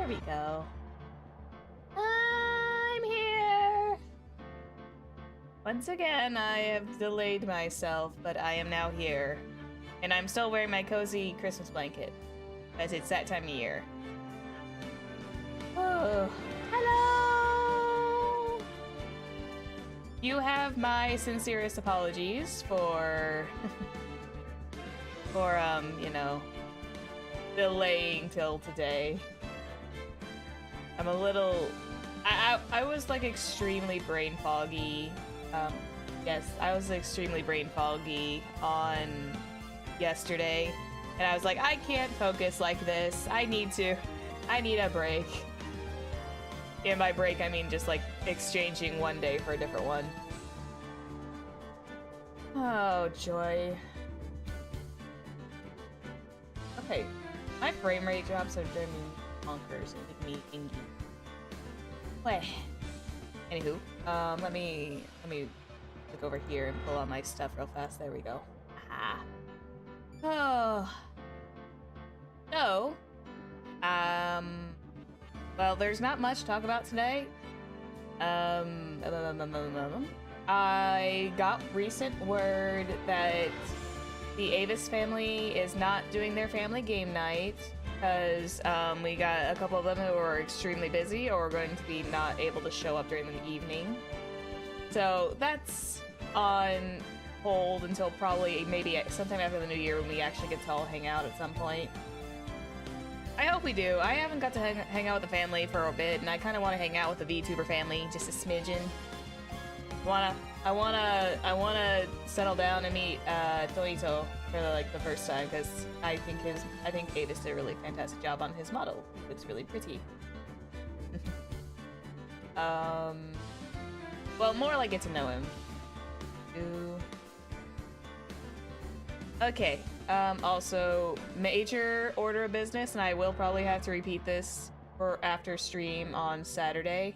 There we go. I'm here! Once again, I have delayed myself, but I am now here. And I'm still wearing my cozy Christmas blanket, as it's that time of year. Oh, hello! You have my sincerest apologies for, you know, delaying till today. I'm a little... I was, like, extremely brain foggy. Yes, I was extremely brain foggy on yesterday. And I was like, I can't focus like this. I need a break. And by break, I mean just, like, exchanging one day for a different one. Oh, joy. Okay, my frame rate drops are driving me bonkers and making me ingy. Wait. Anywho, let me look over here and pull out my stuff real fast. There we go. Aha. Oh. So, well, there's not much to talk about today. I got recent word that the Avis family is not doing their family game night because we got a couple of them who are extremely busy or are going to be not able to show up during the evening. So that's on hold until probably maybe sometime after the new year when we actually get to all hang out at some point. I hope we do. I haven't got to hang out with the family for a bit, and I kind of want to hang out with the VTuber family just a smidgen. I wanna settle down and meet Toito for like the first time because I think Avis did a really fantastic job on his model. He looks really pretty. Well, more like get to know him. Ooh. Okay. Also, major order of business, and I will probably have to repeat this for after stream on Saturday.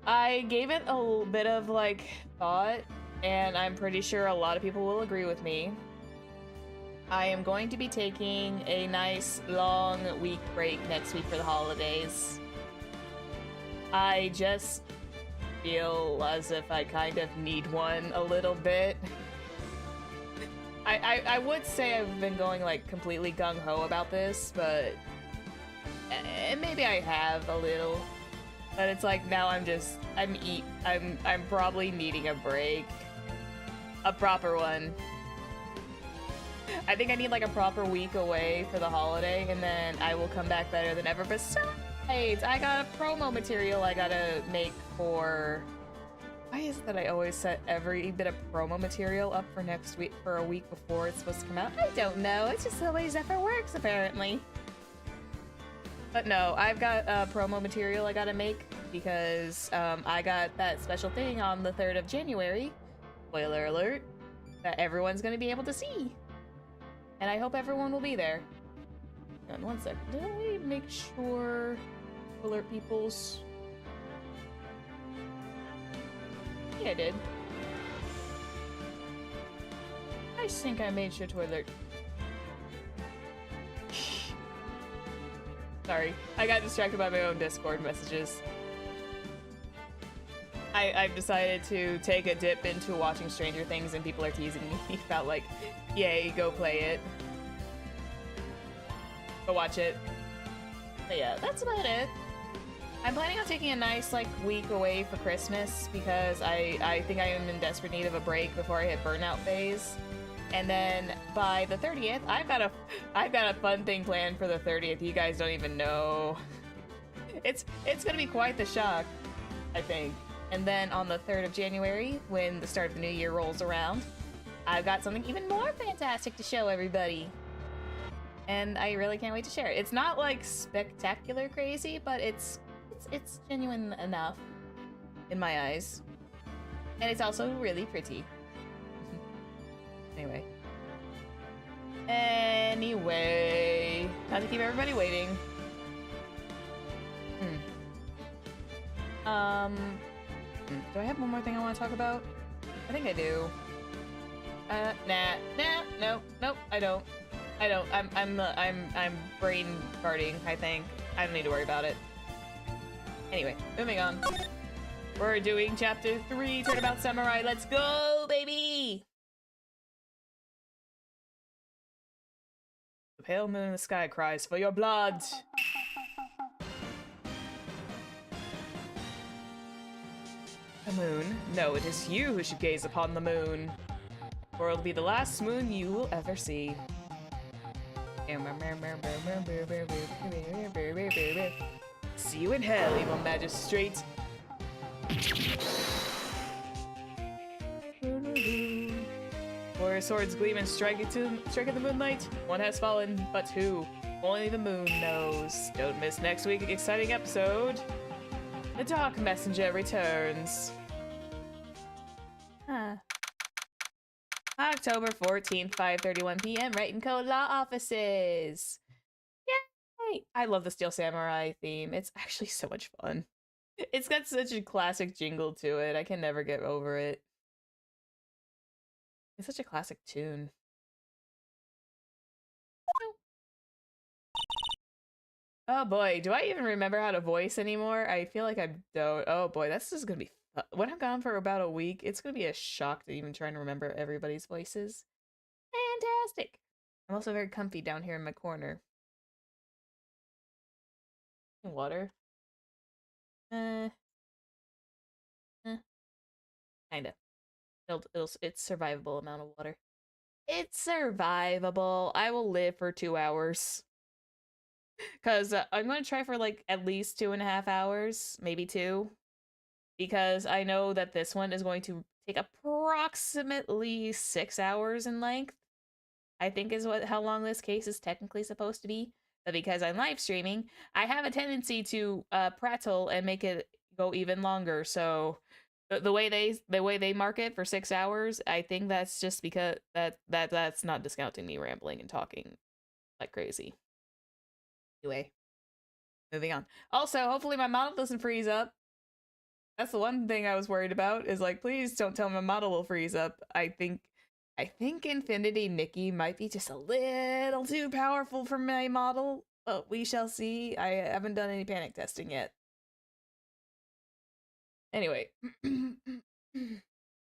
I gave it a bit of, like, thought, and I'm pretty sure a lot of people will agree with me. I am going to be taking a nice, long week break next week for the holidays. I just feel as if I kind of need one a little bit. I would say I've been going, like, completely gung-ho about this, but... and maybe I have a little. But it's like, now I'm probably needing a break. A proper one. I think I need, like, a proper week away for the holiday, and then I will come back better than ever. Besides, I got a promo material I gotta make for... Why is it that I always set every bit of promo material up for next week, for a week before it's supposed to come out? I don't know. It's just the way Zephyr works, apparently. But no, I've got promo material I gotta make because I got that special thing on the 3rd of January, spoiler alert, that everyone's gonna be able to see. And I hope everyone will be there. Hang on one second. Did I make sure to alert people's... I think I did. I think I made sure to alert. Sorry, I got distracted by my own Discord messages. I've decided to take a dip into watching Stranger Things and people are teasing me about like, yay, go play it. Go watch it. But yeah, that's about it. I'm planning on taking a nice like week away for Christmas because I think I am in desperate need of a break before I hit burnout phase. And then by the 30th, I've got a fun thing planned for the 30th. You guys don't even know. It's gonna be quite the shock, I think. And then on the 3rd of January, when the start of the new year rolls around, I've got something even more fantastic to show everybody. And I really can't wait to share it. It's not like spectacular crazy, but it's genuine enough in my eyes. And it's also really pretty. Anyway, not to keep everybody waiting. Do I have one more thing I want to talk about? I think I do. Nope, I don't. I don't. I'm brain farting. I think I don't need to worry about it. Anyway, moving on. We're doing chapter 3, Turnabout Samurai. Let's go, baby! The pale moon in the sky cries for your blood. The moon? No, it is you who should gaze upon the moon. For it'll be the last moon you will ever see. See you in hell, evil magistrate. Warrior swords gleam and strike at the moonlight. One has fallen, but who? Only the moon knows. Don't miss next week's exciting episode. The Dark Messenger returns. Huh. October 14th, 5:31 p.m. Wright & Co. Law Offices. Yay! I love the Steel Samurai theme. It's actually so much fun. It's got such a classic jingle to it. I can never get over it. It's such a classic tune. Oh boy, do I even remember how to voice anymore? I feel like I don't. Oh boy, this is gonna be when I'm gone for about a week, it's gonna be a shock to even try and remember everybody's voices. Fantastic! I'm also very comfy down here in my corner. Water. Kinda. It's survivable amount of water. It's survivable. I will live for 2 hours. Because I'm going to try for like at least 2.5 hours, maybe 2. Because I know that this one is going to take approximately 6 hours in length. I think is how long this case is technically supposed to be. But because I'm live streaming, I have a tendency to prattle and make it go even longer. So the way they mark it for 6 hours, I think that's just because that's not discounting me rambling and talking like crazy. Anyway, moving on. Also, hopefully my model doesn't freeze up. That's the one thing I was worried about, is like, please don't tell me my model will freeze up. I think Infinity Nikki might be just a little too powerful for my model, but we shall see. I haven't done any panic testing yet. Anyway.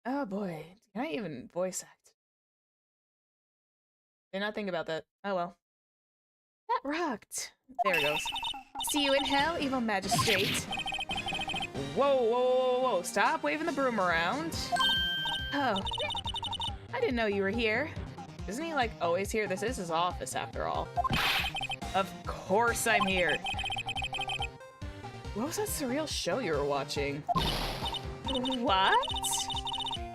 Oh boy, can I even voice act? Did not think about that. Oh well. That rocked. There it goes. See you in hell, evil magistrate. Whoa, whoa, whoa, whoa, stop waving the broom around. Oh, I didn't know you were here. Isn't he like always here? This is his office after all. Of course I'm here. What was that surreal show you were watching? What?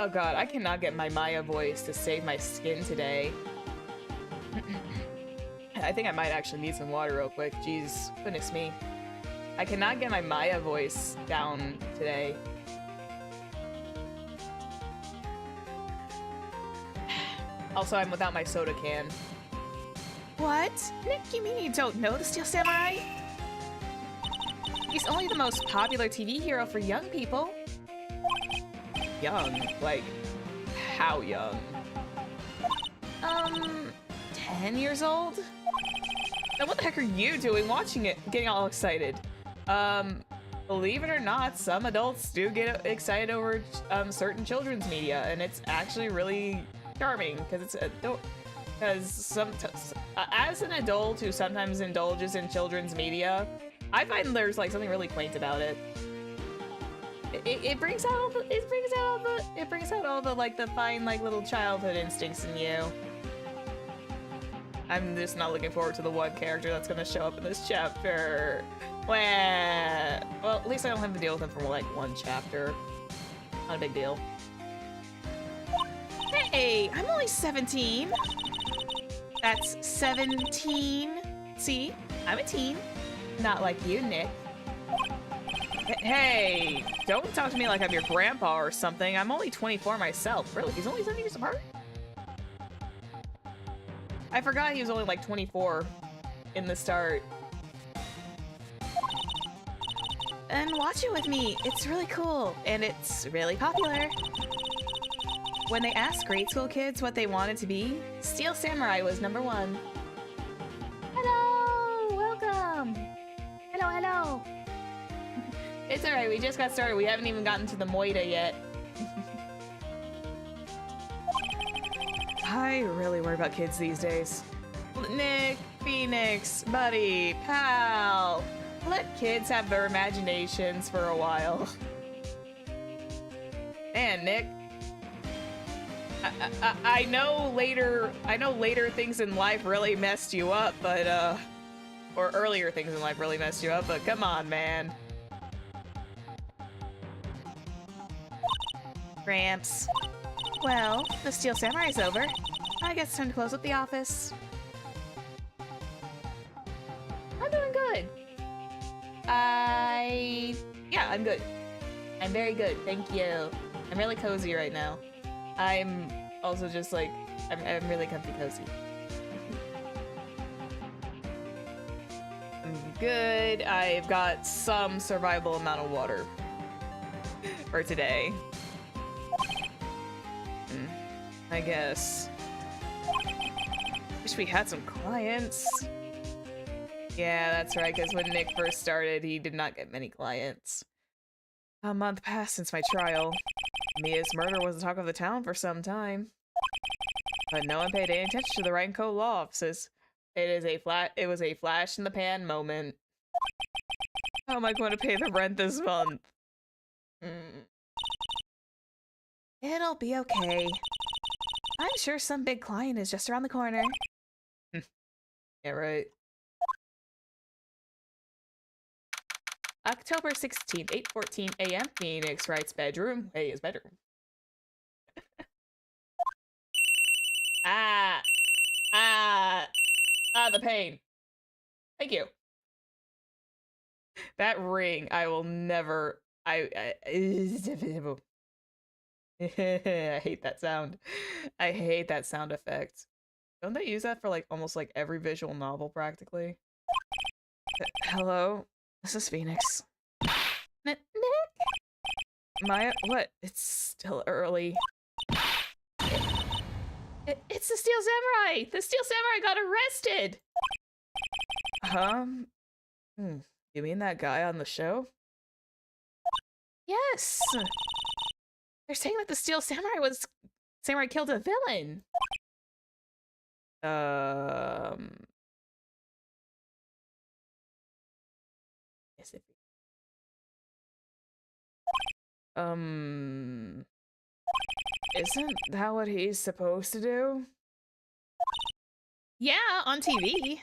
Oh god, I cannot get my Maya voice to save my skin today. I think I might actually need some water real quick. Jeez, goodness me. I cannot get my Maya voice down today. Also, I'm without my soda can. What? Nick, you mean you don't know the Steel Samurai? He's only the most popular TV hero for young people. Young? Like, how young? 10 years old? Now what the heck are you doing watching it, getting all excited? Believe it or not, some adults do get excited over certain children's media, and it's actually really charming because it's because as an adult who sometimes indulges in children's media, I find there's like something really quaint about it. It brings out all the like the fine like little childhood instincts in you. I'm just not looking forward to the one character that's gonna show up in this chapter. Well, at least I don't have to deal with him for like one chapter. Not a big deal. Hey, I'm only 17. That's 17. See, I'm a teen. Not like you, Nick. Hey, don't talk to me like I'm your grandpa or something. I'm only 24 myself. Really, he's only 7 years apart? I forgot he was only like 24 in the start. And watch it with me. It's really cool, and it's really popular. When they asked grade school kids what they wanted to be, Steel Samurai was #1. It's alright, we just got started. We haven't even gotten to the Moida yet. I really worry about kids these days. Nick, Phoenix, buddy, pal. Let kids have their imaginations for a while. Man, Nick. I know later things in life really messed you up, but or earlier things in life really messed you up, but come on, man. Gramps. Well, the Steel Samurai's over. I guess it's time to close up the office. I'm doing good. Yeah, I'm good. I'm very good, thank you. I'm really cozy right now. I'm also just like, I'm really comfy cozy. I'm good. I've got some survivable amount of water for today. I guess. Wish we had some clients. Yeah, that's right, because when Nick first started, he did not get many clients. A month passed since my trial. Mia's murder was the talk of the town for some time. But no one paid any attention to the Wright & Co. law offices. It was a flash in the pan moment. How am I going to pay the rent this month? It'll be okay. I'm sure some big client is just around the corner. Yeah, right. October 16th, 8:14 a.m. Phoenix Wright's bedroom. Hey, his bedroom. The pain. Thank you. That ring, I will never. I hate that sound. I hate that sound effect. Don't they use that for like almost like every visual novel practically? Hello, this is Phoenix. Nick? Maya, what? It's still early. It's the Steel Samurai! The Steel Samurai got arrested! You mean that guy on the show? Yes! They're saying that the Steel Samurai killed a villain! Yes, it... Isn't that what he's supposed to do? Yeah, on TV.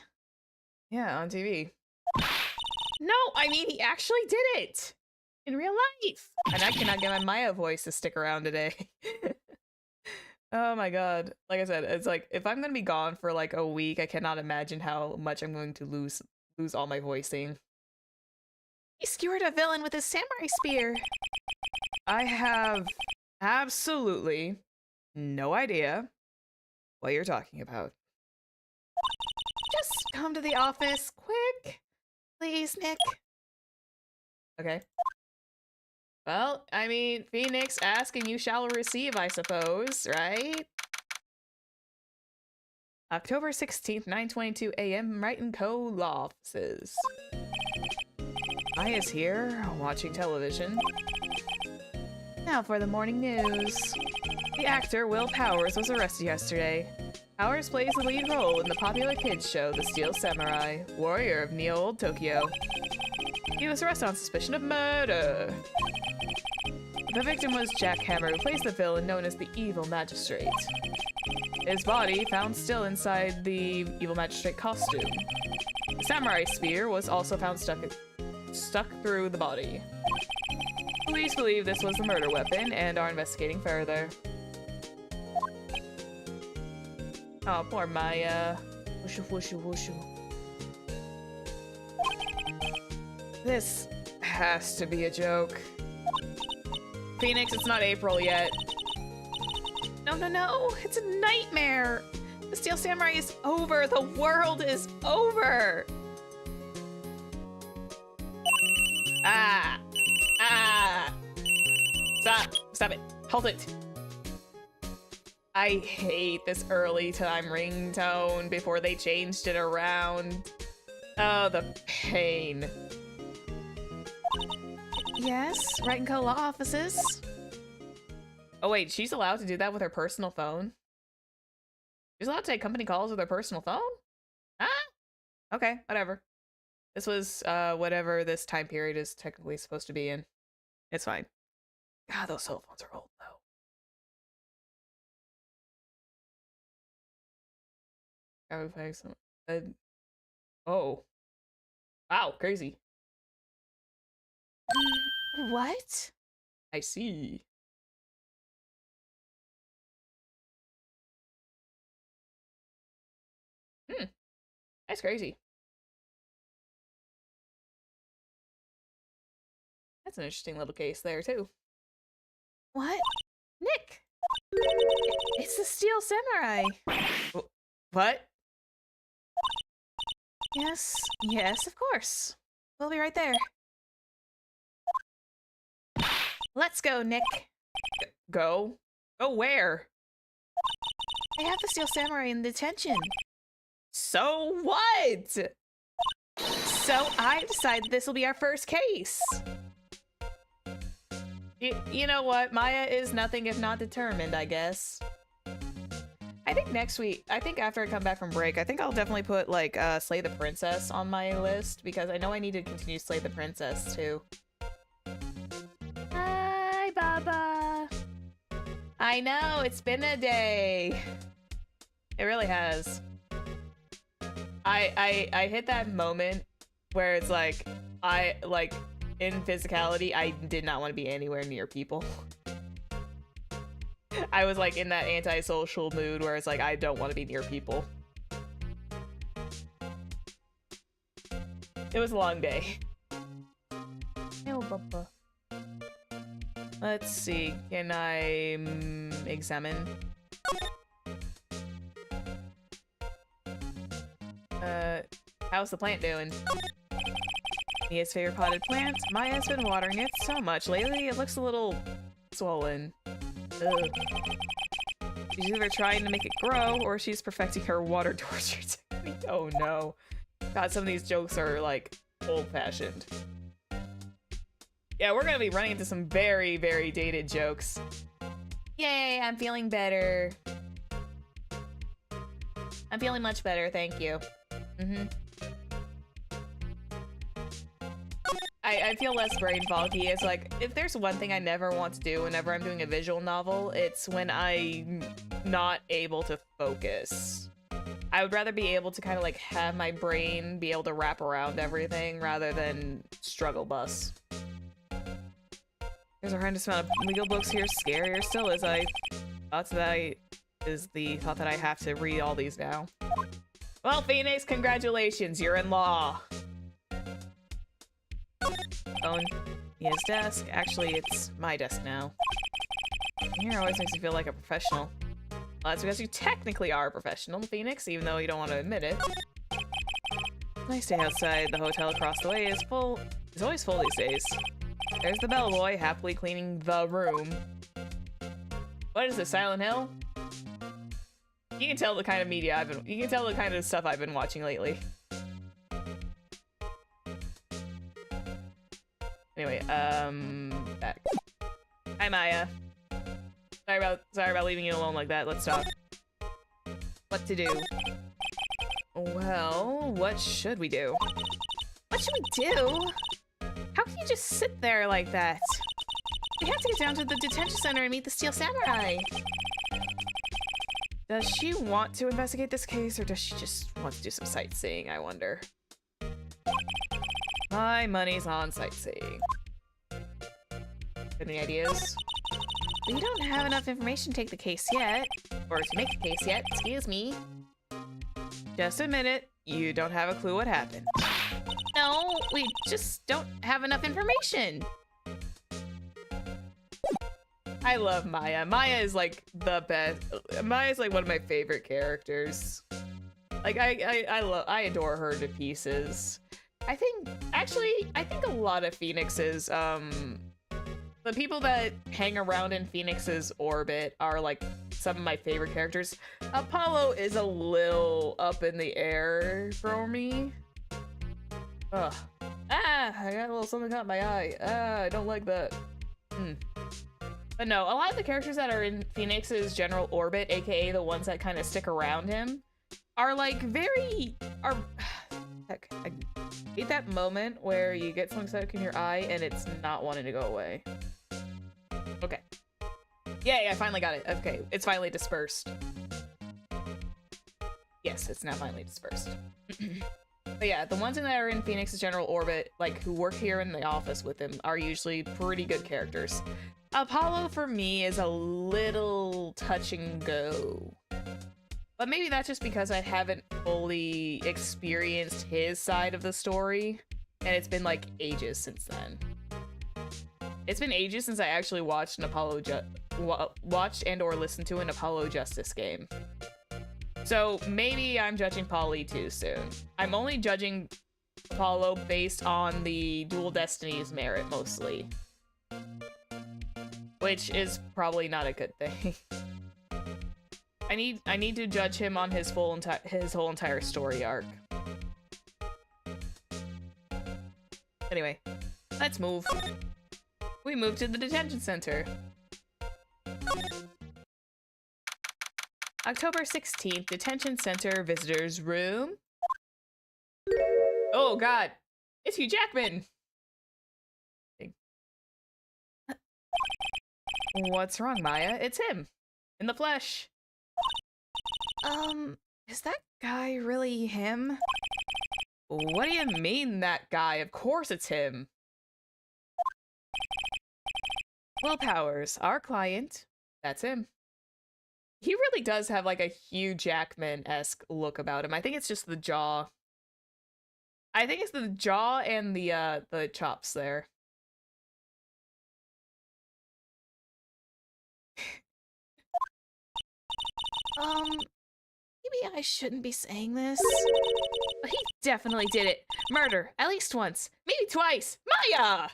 Yeah, on TV. No, I mean, he actually did it! In real life! And I cannot get my Maya voice to stick around today. Oh my god. Like I said, it's like, if I'm gonna be gone for like a week, I cannot imagine how much I'm going to lose all my voicing. He skewered a villain with his samurai spear! I have absolutely no idea what you're talking about. Just come to the office, quick! Please, Nick. Okay. Well, I mean, Phoenix, ask and you shall receive, I suppose, right? October 16th, 9:22 a.m. Wright & Co. law offices. Maya's here, watching television. Now for the morning news. The actor Will Powers was arrested yesterday. Powers plays the lead role in the popular kids show The Steel Samurai, warrior of Neo-Old Tokyo. He was arrested on suspicion of murder. The victim was Jack Hammer, who plays the villain known as the Evil Magistrate. His body found still inside the Evil Magistrate costume. The samurai spear was also found stuck through the body. Police believe this was the murder weapon and are investigating further. Oh, poor Maya. Whooshu, whooshu, whooshu. This has to be a joke. Phoenix, it's not April yet. No, no, no! It's a nightmare! The Steel Samurai is over! The world is over! Ah! Ah! Stop! Stop it! Hold it! I hate this early time ringtone before they changed it around. Oh, the pain. Yes, Wright and Co. law offices. Oh wait, she's allowed to do that with her personal phone? She's allowed to take company calls with her personal phone? Ah? Okay, whatever. This was, whatever this time period is technically supposed to be in. It's fine. God, those cell phones are old, though. Oh. Wow, crazy. What? I see. That's crazy. That's an interesting little case there, too. What? Nick! It's the Steel Samurai! What? Yes, of course. We'll be right there. Let's go, Nick. Go? Go where? I have the Steel Samurai in detention. So what? So I decided this will be our first case. You know what? Maya is nothing if not determined, I guess. I think next week, after I come back from break, I think I'll definitely put, like, Slay the Princess on my list, because I know I need to continue Slay the Princess, too. Hi, Baba! I know, it's been a day. It really has. I hit that moment where it's like, in physicality, I did not want to be anywhere near people. I was like in that antisocial mood where it's like, I don't want to be near people. It was a long day. Let's see, can I examine? How's the plant doing? Mia's favorite potted plant. Maya's been watering it so much lately, it looks a little swollen. Ugh. She's either trying to make it grow, or she's perfecting her water torture technique. Oh no. God, some of these jokes are, like, old-fashioned. Yeah, we're gonna be running into some very, very dated jokes. Yay, I'm feeling better. I'm feeling much better, thank you. I feel less brain foggy. It's like, if there's one thing I never want to do whenever I'm doing a visual novel, it's when I'm not able to focus. I would rather be able to kind of like have my brain be able to wrap around everything rather than struggle bus. There's a horrendous amount of legal books here. Scarier still is the thought that I have to read all these now. Well, Phoenix, congratulations, you're in law. Phone. His desk. Actually, it's my desk now. Here always makes me feel like a professional. Well, that's because you technically are a professional, Phoenix, even though you don't want to admit it. Nice day outside. The hotel across the way is full. It's always full these days. There's the bellboy, happily cleaning the room. What is this, Silent Hill? You can tell the kind of media you can tell the kind of stuff I've been watching lately. Anyway, back. Hi, Maya. Sorry about leaving you alone like that. Let's talk. What to do? Well, what should we do? What should we do? How can you just sit there like that? We have to get down to the detention center and meet the Steel Samurai. Does she want to investigate this case, or does she just want to do some sightseeing, I wonder? My money's on sightseeing. Any ideas? We don't have enough information to take the case yet. Or to make the case yet, excuse me. Just admit it, you don't have a clue what happened. No, we just don't have enough information. I love Maya. Maya is like the best. Maya is like one of my favorite characters. Like I adore her to pieces. I think a lot of Phoenix's the people that hang around in Phoenix's orbit are like some of my favorite characters. Apollo is a little up in the air for me. Ugh. Ah! Ah, I got a little something caught in my eye. Ah, I don't like that. But no, a lot of the characters that are in Phoenix's general orbit, aka the ones that kind of stick around him, are like heck, I hate that moment where you get something stuck in your eye and it's not wanting to go away. Okay. Yay, I finally got it. Okay, it's finally dispersed. Yes, it's now finally dispersed. But yeah, the ones that are in Phoenix's general orbit, like who work here in the office with him, are usually pretty good characters. Apollo, for me, is a little touch and go. But maybe that's just because I haven't fully experienced his side of the story, and it's been like ages since then. It's been ages since I actually watched an watched and or listened to an Apollo Justice game. So maybe I'm judging Polly too soon. I'm only judging Apollo based on the Dual Destinies merit mostly, which is probably not a good thing. I need to judge him on his whole entire story arc. Anyway, let's move. We move to the detention center. October 16th, detention center visitors room. Oh god, it's Hugh Jackman. What's wrong, Maya? It's him, in the flesh. Is that guy really him? What do you mean, that guy? Of course it's him. Will Powers, our client. That's him. He really does have like a Hugh Jackman-esque look about him. I think it's just the jaw. I think it's the jaw and the chops there. Maybe I shouldn't be saying this. But he definitely did it. Murder, at least once, maybe twice. Maya!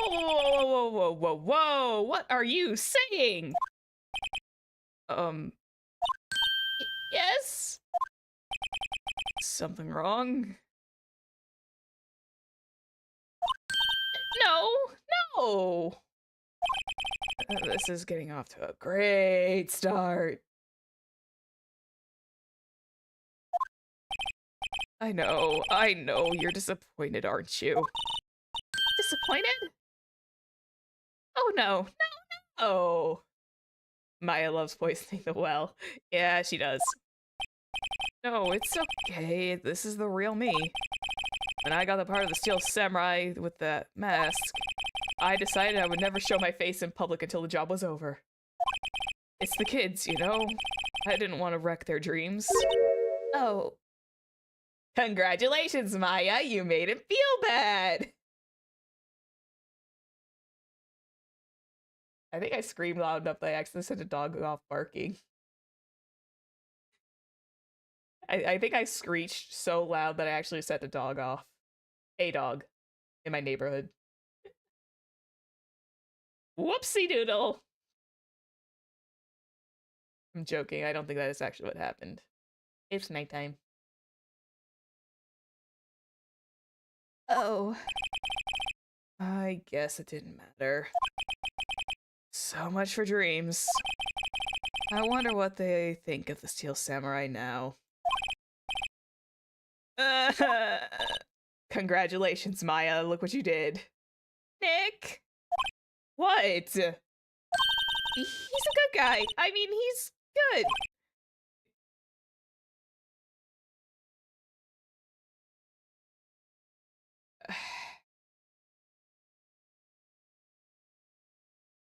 Whoa, whoa, whoa, whoa, whoa, whoa, what are you saying? Yes? Something wrong? No, no! This is getting off to a great start. I know, you're disappointed, aren't you? Disappointed? Oh no, no, no! Maya loves poisoning the well. Yeah, she does. No, it's okay. This is the real me. When I got the part of the Steel Samurai with that mask, I decided I would never show my face in public until the job was over. It's the kids, you know? I didn't want to wreck their dreams. Oh. Congratulations, Maya! You made him feel bad! I think I screamed loud enough that I accidentally set a dog off barking. I think I screeched so loud that I actually set the dog off. A dog. In my neighborhood. Whoopsie doodle! I'm joking, I don't think that is actually what happened. It's nighttime. Oh. I guess it didn't matter. So much for dreams. I wonder what they think of the Steel Samurai now. Congratulations, Maya. Look what you did. Nick! What? He's a good guy. I mean, he's good.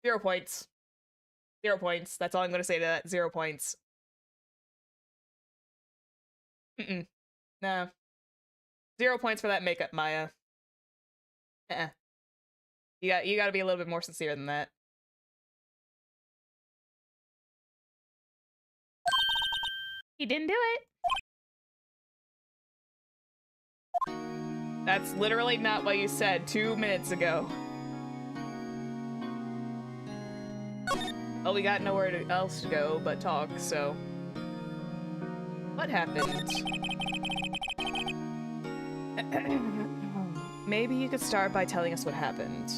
0 points. 0 points. That's all I'm going to say to that. 0 points. No. 0 points for that makeup, Maya. You got to be a little bit more sincere than that. He didn't do it. That's literally not what you said 2 minutes ago. Well, we got nowhere else to go but talk, so... What happened? Maybe you could start by telling us what happened.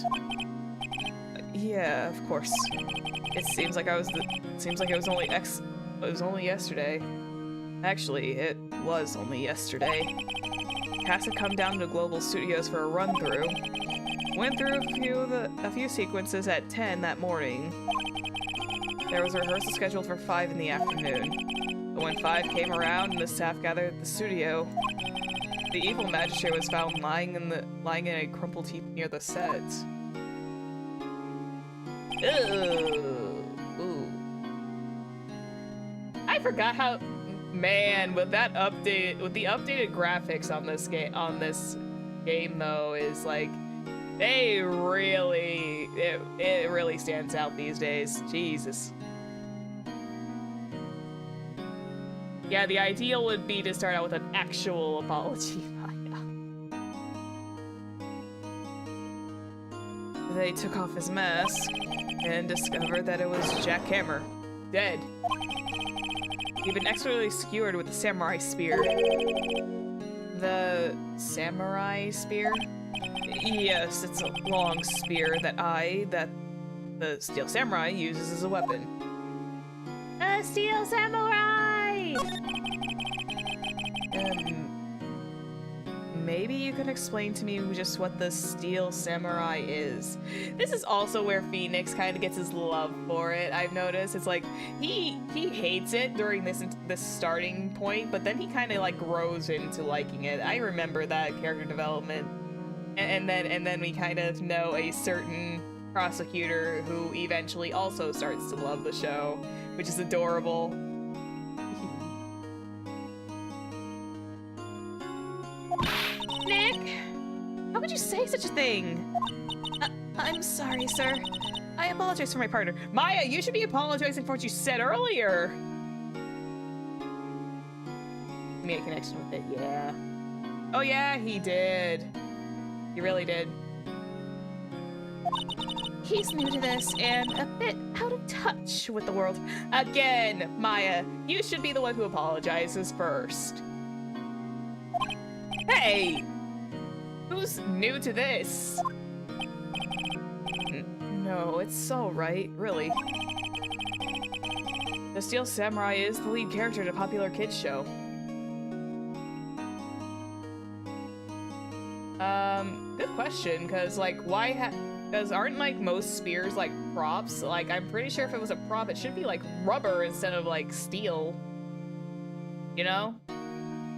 Yeah, of course. It seems like it was only yesterday. Actually, it was only yesterday. Cast had come down to Global Studios for a run-through. Went through a few sequences at 10 that morning. There was a rehearsal scheduled for 5 in the afternoon. But when 5 came around and the staff gathered at the studio, the evil magistrate was found lying in a crumpled heap near the set. Ooh. I forgot how, man, with the updated graphics on this game though, is like, it really stands out these days. Jesus. Yeah, the ideal would be to start out with an actual apology. They took off his mask and discovered that it was Jack Hammer, dead. He'd been expertly skewered with the samurai spear. The samurai spear? Yes, it's a long spear that the Steel Samurai uses as a weapon. A Steel Samurai! Maybe you can explain to me just what the Steel Samurai is. This is also where Phoenix kind of gets his love for it, I've noticed. It's like, he hates it during this starting point, but then he kind of like grows into liking it. I remember that character development. And then we kind of know a certain prosecutor who eventually also starts to love the show, which is adorable. Nick! How could you say such a thing? I'm sorry, sir. I apologize for my partner. Maya, you should be apologizing for what you said earlier! Made a connection with it, yeah. Oh yeah, he did. He really did. He's new to this and a bit out of touch with the world. Again, Maya, you should be the one who apologizes first. Hey! Who's new to this? No, it's alright, really. The Steel Samurai is the lead character in a popular kids show. Good question, because, like, because aren't, like, most spears, like, props? Like, I'm pretty sure if it was a prop, it should be, like, rubber instead of, like, steel. You know?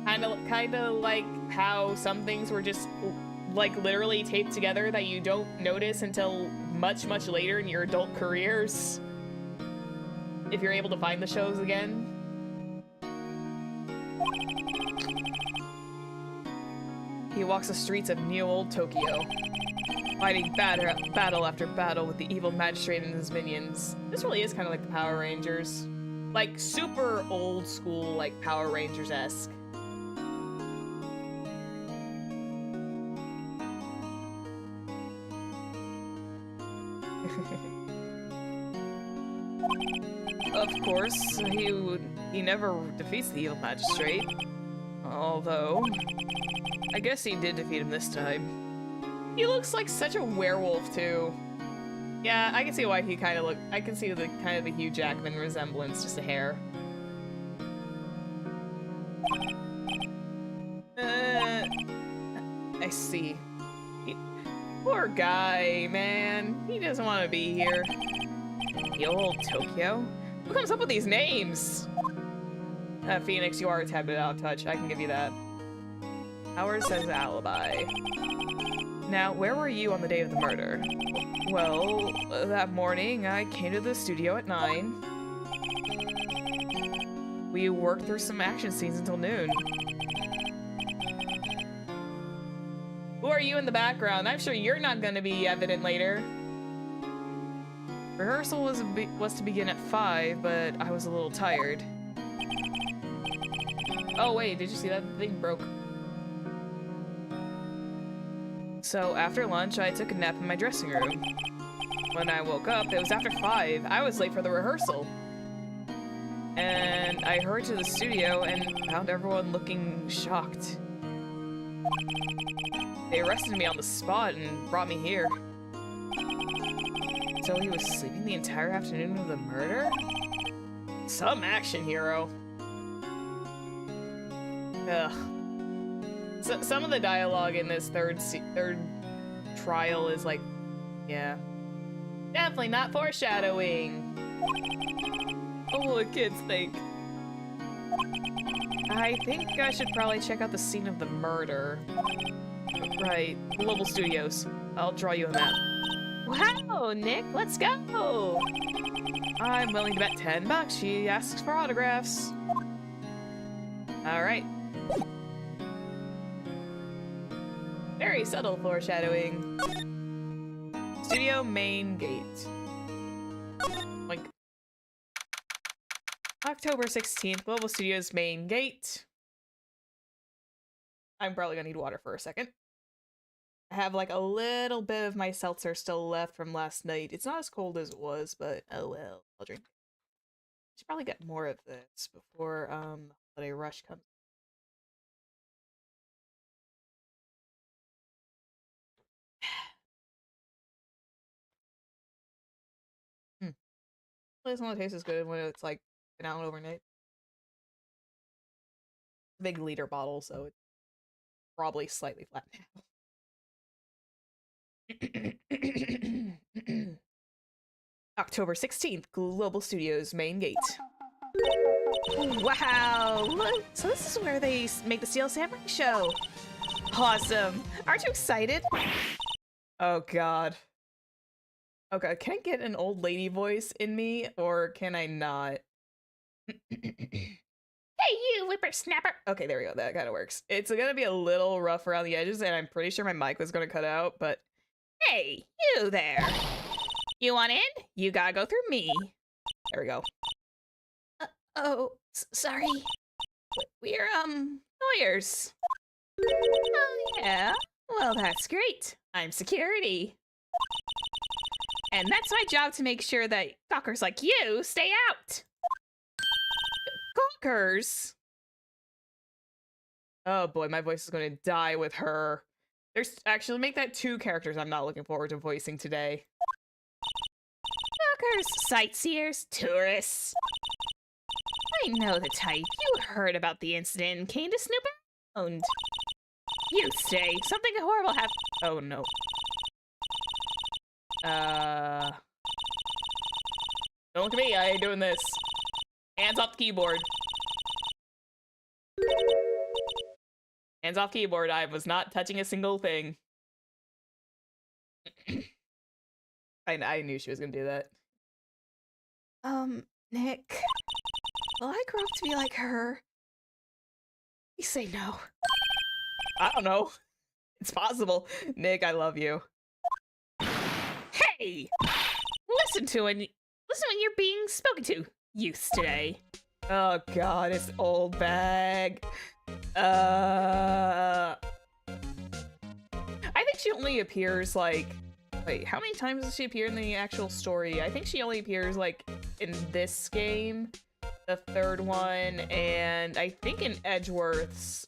Kinda like how some things were just, like, literally taped together that you don't notice until much, much later in your adult careers. If you're able to find the shows again. He walks the streets of New Old Tokyo, fighting battle after battle with the evil magistrate and his minions. This really is kind of like the Power Rangers. Like, super old school, like, Power Rangers-esque. Of course, he never defeats the evil magistrate. Although, I guess he did defeat him this time. He looks like such a werewolf too. Yeah, I can see why he kind of I can see the kind of the Hugh Jackman resemblance, just a hair. I see. Poor guy, man. He doesn't want to be here. The old Tokyo? Who comes up with these names? Phoenix, you are a tad bit out of touch. I can give you that. Howard says alibi. Now, where were you on the day of the murder? Well, that morning I came to the studio at 9. We worked through some action scenes until noon. Who are you in the background? I'm sure you're not going to be evident later. Rehearsal was to begin at 5, but I was a little tired. Oh wait, did you see that? The thing broke. So after lunch, I took a nap in my dressing room. When I woke up, it was after 5. I was late for the rehearsal. And I hurried to the studio and found everyone looking shocked. They arrested me on the spot and brought me here. So he was sleeping the entire afternoon of the murder? Some action hero. Ugh. So, some of the dialogue in this third trial is like, yeah. Definitely not foreshadowing. What will the kids think? I think I should probably check out the scene of the murder. Right, Global Studios. I'll draw you a map. Wow, Nick, let's go! I'm willing to bet $10 she asks for autographs. Alright. Very subtle foreshadowing. Studio main gate. Like October 16th, Global Studios main gate. I'm probably gonna need water for a second. I have like a little bit of my seltzer still left from last night. It's not as cold as it was, but oh well. I'll drink. Should probably get more of this before holiday rush comes. This one tastes as good when it's like been out overnight. Big liter bottle, so it's probably slightly flat now. October 16th, Global Studios main gate. Wow! Look, so this is where they make the Steel Samurai show. Awesome! Aren't you excited? Oh god. Okay, can I get an old lady voice in me, or can I not? Hey, you whippersnapper! Okay, there we go. That kind of works. It's gonna be a little rough around the edges, and I'm pretty sure my mic was gonna cut out, but... Hey, you there! You want in? You gotta go through me. There we go. Sorry. We're, lawyers. Oh, yeah? Well, that's great. I'm security. And that's my job to make sure that gawkers like you stay out. Gawkers? Oh boy, my voice is going to die with her. There's actually make that 2 characters I'm not looking forward to voicing today. Gawkers, sightseers, tourists. I know the type. You heard about the incident and came to snoop around. You stay. Something horrible happened. Oh no. Don't look at me, I ain't doing this. Hands off the keyboard. Hands off keyboard, I was not touching a single thing. I knew she was gonna do that. Nick. Will I grow up to be like her? You say no. I don't know. It's possible. Nick, I love you. Hey! Listen when you're being spoken to, youth today. Oh god, it's old bag. I think she only appears like... Wait, how many times does she appear in the actual story? I think she only appears like in this game, the 3rd one, and I think in Edgeworth's,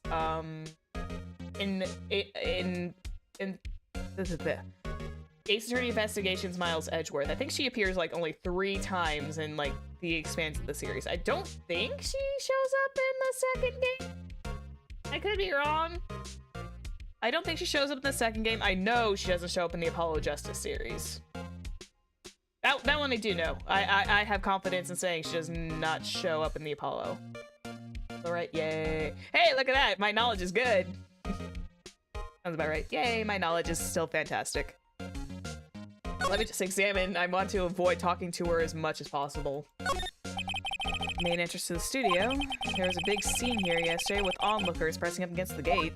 Ace Attorney Investigations Miles Edgeworth. I think she appears like only 3 times in like the expanse of the series. I don't think she shows up in the 2nd game. I could be wrong. I don't think she shows up in the 2nd game. I know she doesn't show up in the Apollo Justice series. That one I do know. I have confidence in saying she does not show up in the Apollo. Alright, yay. Hey, look at that! My knowledge is good! Sounds about right. Yay, my knowledge is still fantastic. Let me just examine. I want to avoid talking to her as much as possible. Main entrance to the studio. There was a big scene here yesterday with onlookers pressing up against the gate.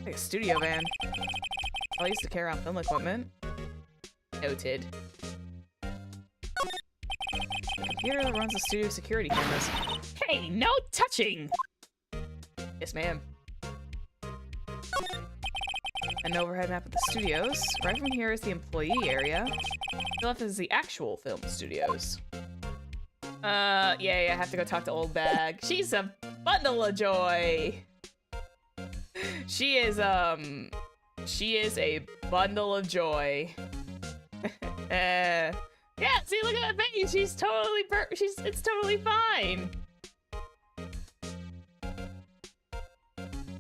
Like a studio van. I used to carry around film equipment. Noted. The computer that runs the studio security cameras. Hey, no touching! Yes, ma'am. An overhead map of the studios. Right from here is the employee area. To the left is the actual film studios. Yeah, I have to go talk to Old Bag. She's a Bundle of joy. She is a bundle of joy. Yeah, see, look at that face. She's totally it's totally fine.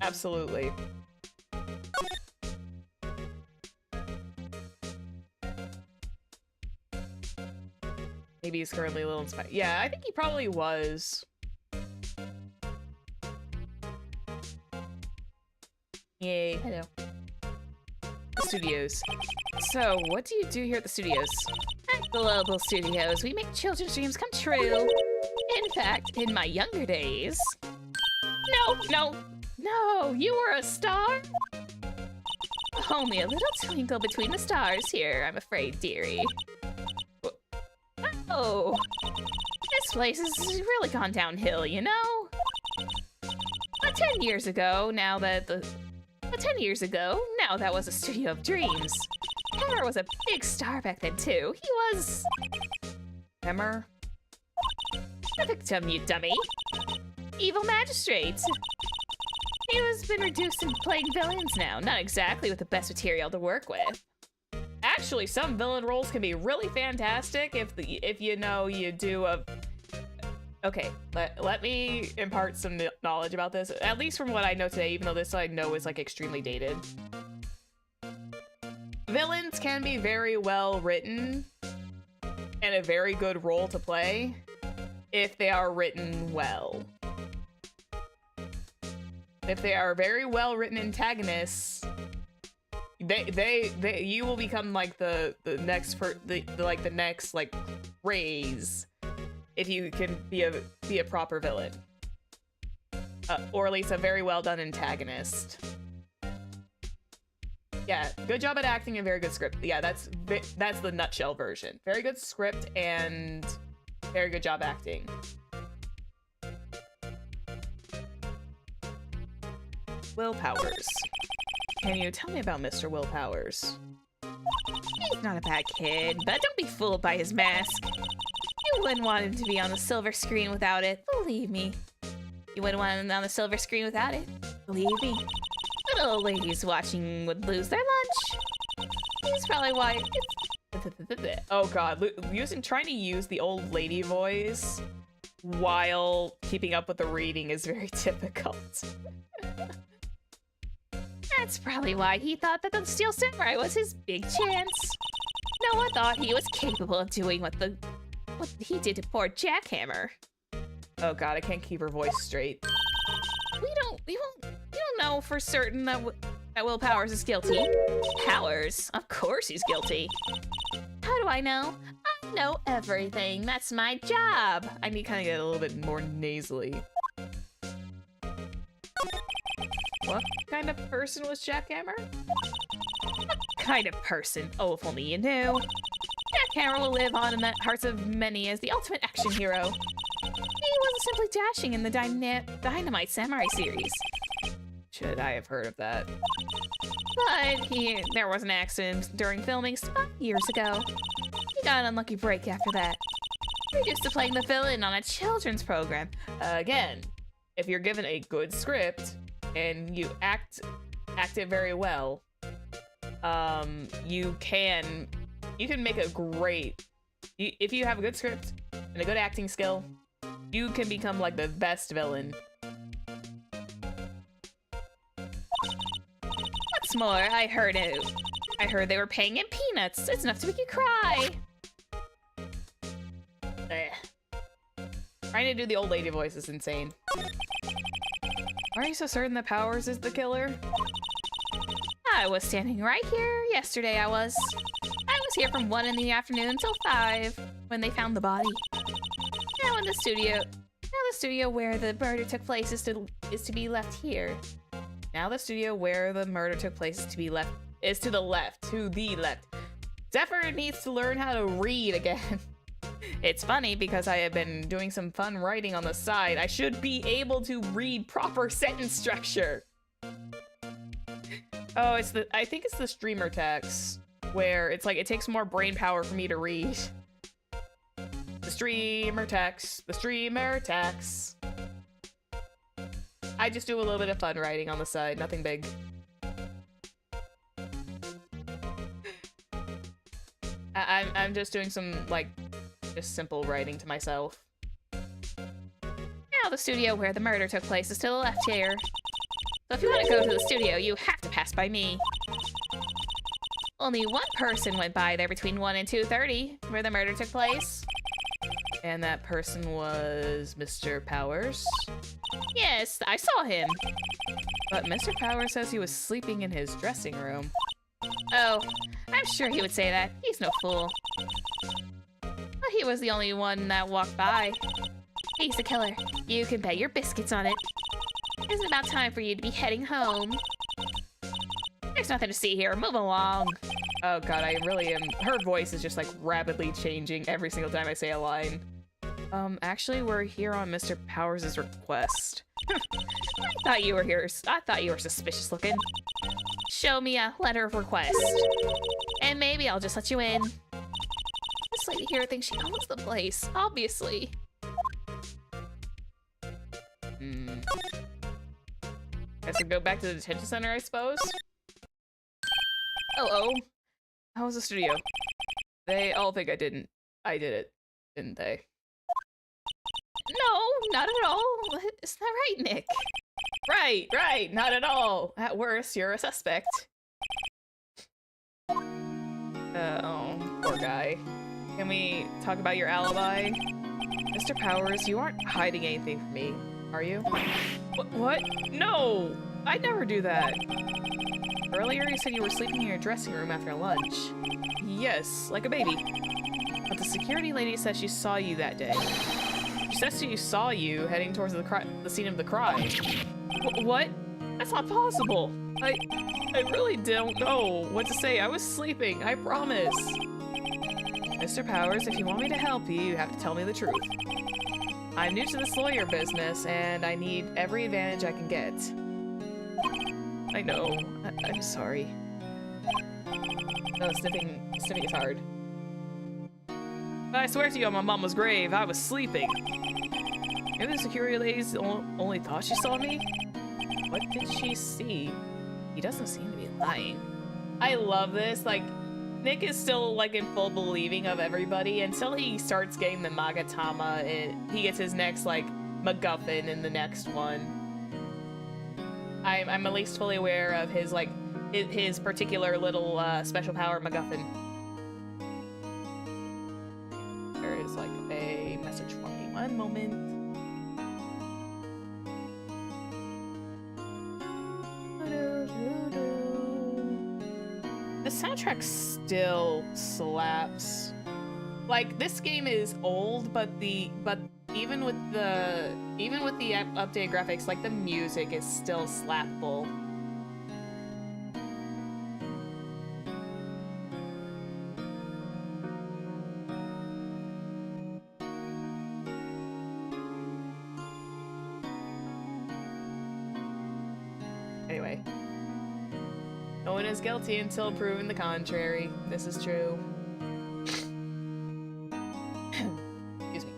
Absolutely. Maybe he's currently a little inspired. Yeah, I think he probably was. Yay. Hello. The studios. So, what do you do here at the studios? At Global Studios, we make children's dreams come true. In fact, in my younger days... No, you were a star? Only a little twinkle between the stars here, I'm afraid, dearie. Oh, this place has really gone downhill, you know? But 10 years ago, now that was a studio of dreams. Hammer was a big star back then, too. He was... Hammer? A victim, you dummy. Evil magistrate. He has been reduced to playing villains now, not exactly with the best material to work with. Actually, some villain roles can be really fantastic if you know you do a... Okay, let me impart some knowledge about this, at least from what I know today, even though this I know is like extremely dated. Villains can be very well written and a very good role to play if they are written well. If they are very well written antagonists, you will become like the next like raise if you can be a proper villain, or at least a very well done antagonist. Yeah, good job at acting and very good script. Yeah, that's the nutshell version. Very good script and very good job acting. Will Powers. Can you tell me about Mr. Will Powers? He's not a bad kid, but don't be fooled by his mask. You wouldn't want him to be on the silver screen without it, believe me. You wouldn't want him on the silver screen without it, believe me. The old ladies watching would lose their lunch. He's probably why it's... Oh god, trying to use the old lady voice while keeping up with the reading is very difficult. That's probably why he thought that the Steel Samurai was his big chance. No one thought he was capable of doing what he did to poor Jackhammer. Oh god, I can't keep her voice straight. We don't know for certain that Will Powers is guilty. Powers? Of course he's guilty. How do I know? I know everything. That's my job. I need to kind of get a little bit more nasally. What kind of person was Jackhammer? What kind of person? Oh, if only you knew. Jackhammer will live on in the hearts of many as the ultimate action hero. He wasn't simply dashing in the Dynamite Samurai series. Should I have heard of that? But there was an accident during filming 5 years ago. He got an unlucky break after that. Reduced to playing the villain on a children's program. Again, if you're given a good script and you act it very well, you can make a great... If you have a good script and a good acting skill, you can become like the best villain. What's more, I heard they were paying in peanuts. It's enough to make you cry. Trying to do the old lady voice is insane. Are you so certain that Powers is the killer? I was standing right here yesterday, I was here from 1 in the afternoon till 5 when they found the body. Now the studio where the murder took place is to be left here. Now the studio where the murder took place is to the left. Zephyr needs to learn how to read again. It's funny because I have been doing some fun writing on the side. I should be able to read proper sentence structure. Oh, I think it's the streamer text where it's like it takes more brain power for me to read. The streamer text. I just do a little bit of fun writing on the side, nothing big. I'm just doing some, like, just simple writing to myself. Now the studio where the murder took place is to the left here. So if you want to go to the studio, you have to pass by me. Only one person went by there between 1 and 2:30, where the murder took place. And that person was Mr. Powers? Yes, I saw him. But Mr. Powers says he was sleeping in his dressing room. Oh, I'm sure he would say that. He's no fool. But he was the only one that walked by. He's the killer. You can bet your biscuits on it. Isn't it about time for you to be heading home? There's nothing to see here. Move along. Oh god, I really am. Her voice is just like rapidly changing every single time I say a line. Actually, we're here on Mr. Powers' request. I thought you were here. I thought you were suspicious looking. Show me a letter of request. And maybe I'll just let you in. This lady here thinks she owns the place, obviously. Guess we go back to the detention center, I suppose. Hello. How was the studio? They all think I did it, didn't they? No, not at all. Isn't that right, Nick? Right, not at all. At worst, you're a suspect. Oh, poor guy. Can we talk about your alibi? Mr. Powers, you aren't hiding anything from me, are you? What? No! I'd never do that. Earlier you said you were sleeping in your dressing room after lunch. Yes, like a baby. But the security lady says she saw you that day. She says she saw you heading towards the scene of the crime. What? That's not possible. I really don't know what to say. I was sleeping, I promise. Mr. Powers, if you want me to help you, you have to tell me the truth. I'm new to this lawyer business, and I need every advantage I can get. I know. I'm sorry. No, sniffing is hard. But I swear to you on my mama's grave, I was sleeping. Maybe the security lady only thought she saw me? What did she see? He doesn't seem to be lying. I love this. Like, Nick is still like in full believing of everybody until he starts getting the Magatama and he gets his next like MacGuffin in the next one. I'm at least fully aware of his like his particular little special power MacGuffin. There is like a message for me. One moment. The soundtrack still slaps. Like, this game is old, but even with the updated graphics, like the music is still slapful. Anyway. No one is guilty until proven the contrary. This is true. Excuse me.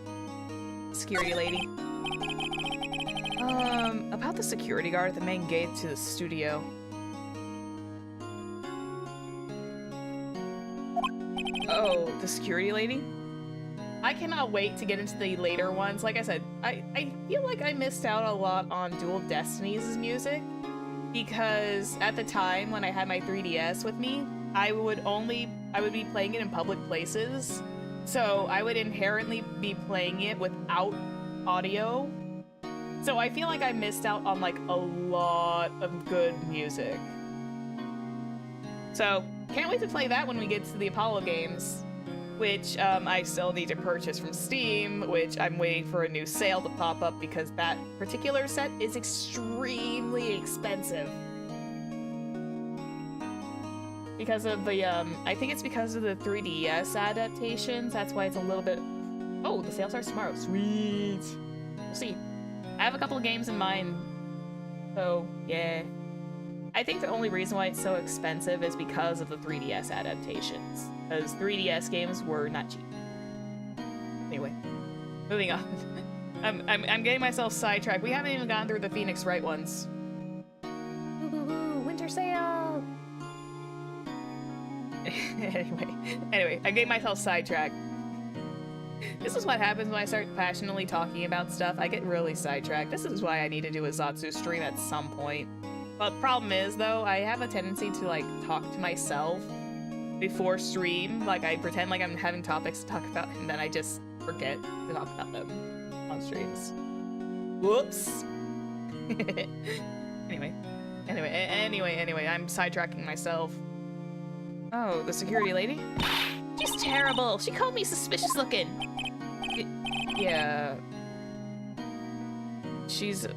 Security lady. About the security guard at the main gate to the studio. Oh, the security lady? I cannot wait to get into the later ones. Like I said, I feel like I missed out a lot on Dual Destinies' music. Because at the time when I had my 3DS with me, I would be playing it in public places. So I would inherently be playing it without audio. So I feel like I missed out on like a lot of good music. So can't wait to play that when we get to the Apollo games, which I still need to purchase from Steam, which I'm waiting for a new sale to pop up because that particular set is extremely expensive. Because of the, I think it's because of the 3DS adaptations, that's why it's a little bit... Oh, the sale starts tomorrow. Sweet! We'll see. I have a couple of games in mind, so yeah. I think the only reason why it's so expensive is because of the 3DS adaptations. Because 3DS games were not cheap. Anyway, moving on. I'm getting myself sidetracked. We haven't even gone through the Phoenix Wright ones. Ooh, winter sale. anyway, I'm getting myself sidetracked. This is what happens when I start passionately talking about stuff. I get really sidetracked. This is why I need to do a Zatsu stream at some point. But the problem is, though, I have a tendency to, like, talk to myself before stream. Like, I pretend like I'm having topics to talk about, and then I just forget to talk about them on streams. Whoops. Anyway, I'm sidetracking myself. Oh, the security lady? She's terrible. She called me suspicious looking. Yeah. She's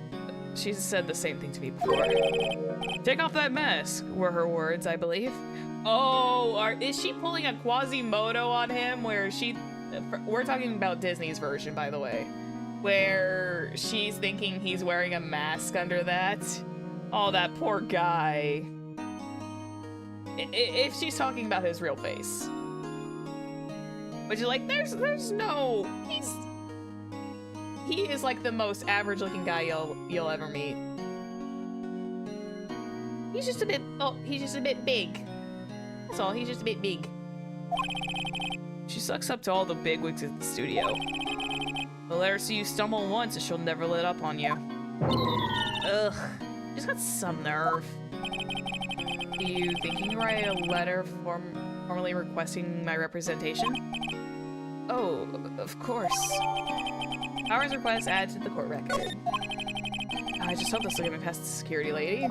said the same thing to me before. Take off that mask, were her words, I believe. Oh, is she pulling a Quasimodo on him where we're talking about Disney's version, by the way, where she's thinking he's wearing a mask under that. Oh, that poor guy. If she's talking about his real face. But you're like, there's no, he is like the most average looking guy you'll ever meet. He's just a bit big. That's all, he's just a bit big. She sucks up to all the bigwigs at the studio. They'll let her see you stumble once and she'll never let up on you. Ugh, she's got some nerve. Do you think you can write a letter formally requesting my representation? Oh, of course. Powers request add to the court record. I just hope this will get me past the security lady.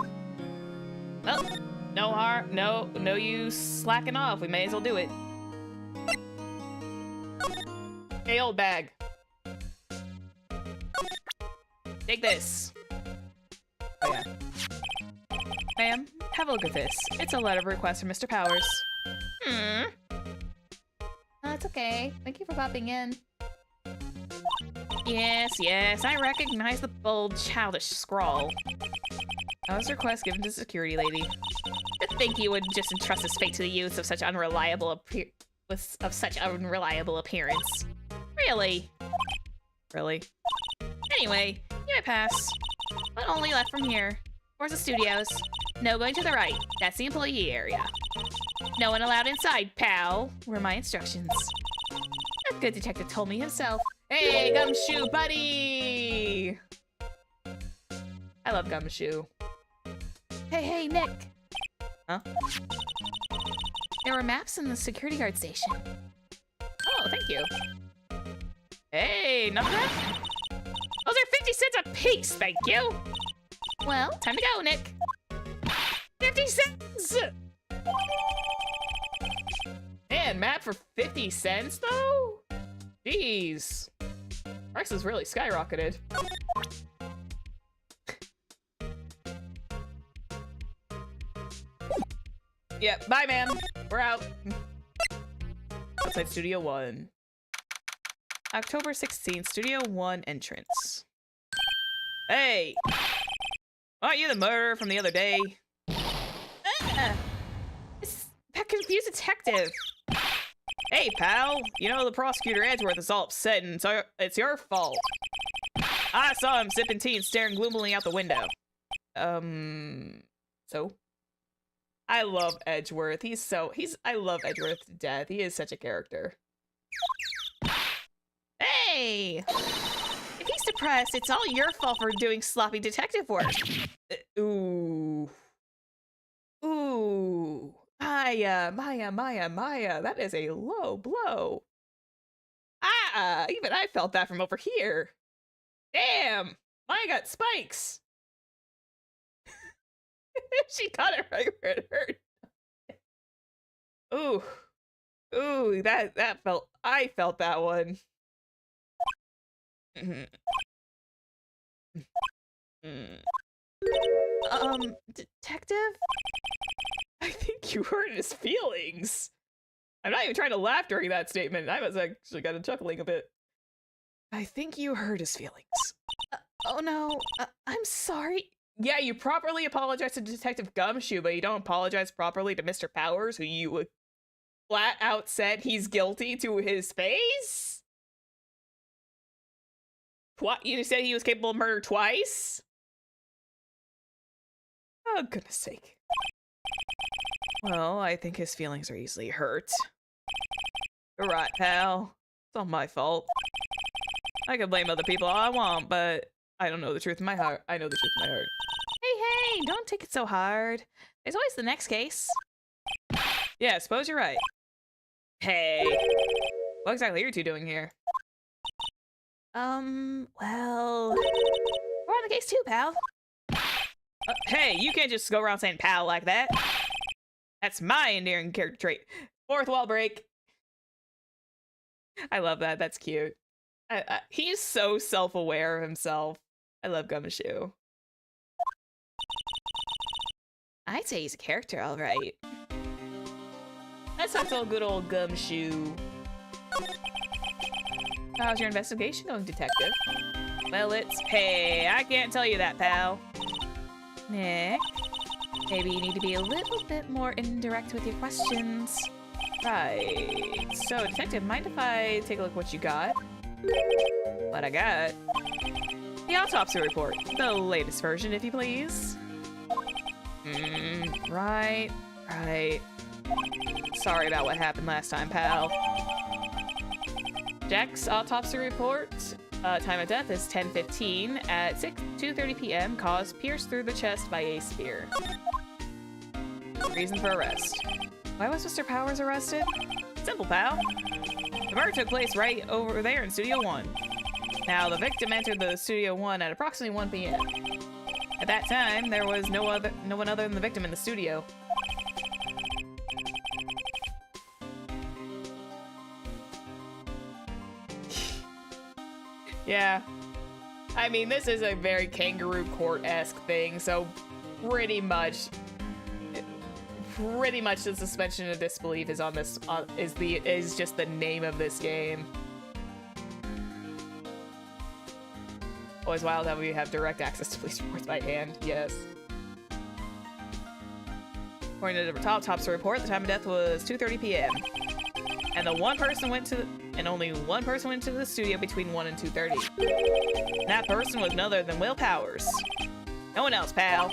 Well, no use slacking off. We may as well do it. Hey, old bag. Take this. Oh, yeah. Ma'am, have a look at this. It's a letter of request from Mr. Powers. That's okay. Thank you for popping in. Yes, I recognize the bold, childish scrawl. Powers' request given to the security lady. To think you would just entrust his fate to the youth of such unreliable appearance. Really? Anyway, you may pass. But only left from here. Towards the studios. No going to the right. That's the employee area. No one allowed inside, pal, were my instructions. A good detective told me himself. Hey, Gumshoe buddy! I love Gumshoe. Hey, Nick. Huh? There were maps in the security guard station. Oh, thank you. Hey, not bad. Those are 50 cents a piece, thank you. Well, time to go, Nick. 50 cents! Man, map for 50 cents, though? Jeez. Prices really skyrocketed. Yeah, bye, man. We're out. Outside Studio 1. October 16th, Studio 1 entrance. Hey! Aren't you the murderer from the other day? It's that confused detective. Hey, pal. You know the prosecutor Edgeworth is all upset and so it's your fault. I saw him sipping tea and staring gloomily out the window. So? I love Edgeworth. I love Edgeworth to death. He is such a character. Hey! If he's depressed, it's all your fault for doing sloppy detective work. Ooh. Maya. That is a low blow. Even I felt that from over here. Damn! Maya got spikes. She got it right where it hurt. Ooh, I felt that one. Detective? I think you hurt his feelings. I'm not even trying to laugh during that statement. I was actually kind of chuckling a bit. I think you hurt his feelings. Oh no, I'm sorry. Yeah, you properly apologize to Detective Gumshoe, but you don't apologize properly to Mr. Powers, who you flat out said he's guilty to his face? What? You said he was capable of murder twice? Oh, goodness sake. Well, I think his feelings are easily hurt. You're right, pal. It's all my fault. I can blame other people all I want, but I don't know the truth in my heart. I know the truth in my heart. Hey, don't take it so hard. There's always the next case. Yeah, suppose you're right. Hey. What exactly are you two doing here? Well... We're on the case too, pal. Hey, you can't just go around saying pal like that. That's my endearing character trait. Fourth wall break. I love that. That's cute. He's so self-aware of himself. I love Gumshoe. I'd say he's a character, all right. That's not so good old Gumshoe. How's your investigation going, detective? Well, hey, I can't tell you that, pal. Nick, maybe you need to be a little bit more indirect with your questions. Right. So, detective, mind if I take a look at what you got? What I got? The autopsy report. The latest version, if you please. Right. Sorry about what happened last time, pal. Jack's autopsy report. Time of death is 10:15 at 2:30 p.m. Cause pierced through the chest by a spear. Reason for arrest. Why was Mr. Powers arrested? Simple, pal. The murder took place right over there in Studio 1. Now, the victim entered the Studio 1 at approximately 1 p.m. At that time, there was no one other than the victim in the studio. Yeah. I mean, this is a very kangaroo court-esque thing, so pretty much the suspension of disbelief is on this is just the name of this game. Always wild how we have direct access to police reports by hand. Yes. According to the autopsy report, the time of death was 2:30 p.m. And only one person went to the studio between 1 and 2:30. And that person was none other than Will Powers. No one else, pal.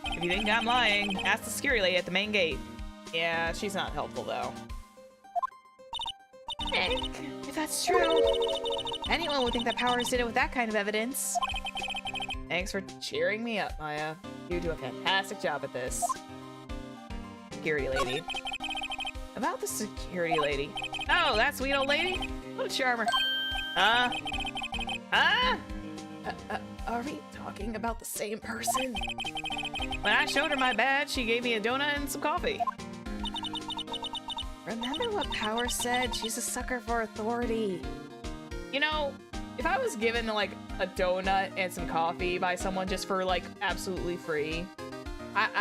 If you think I'm lying, ask the security lady at the main gate. Yeah, she's not helpful though. Nick, if that's true, anyone would think that Powers did it with that kind of evidence. Thanks for cheering me up, Maya. You do a fantastic job at this. Security lady. About the security lady. Oh, that sweet old lady? What a charmer. Are we talking about the same person? When I showed her my badge, she gave me a donut and some coffee. Remember what Power said? She's a sucker for authority. You know, if I was given like a donut and some coffee by someone just for like absolutely free, that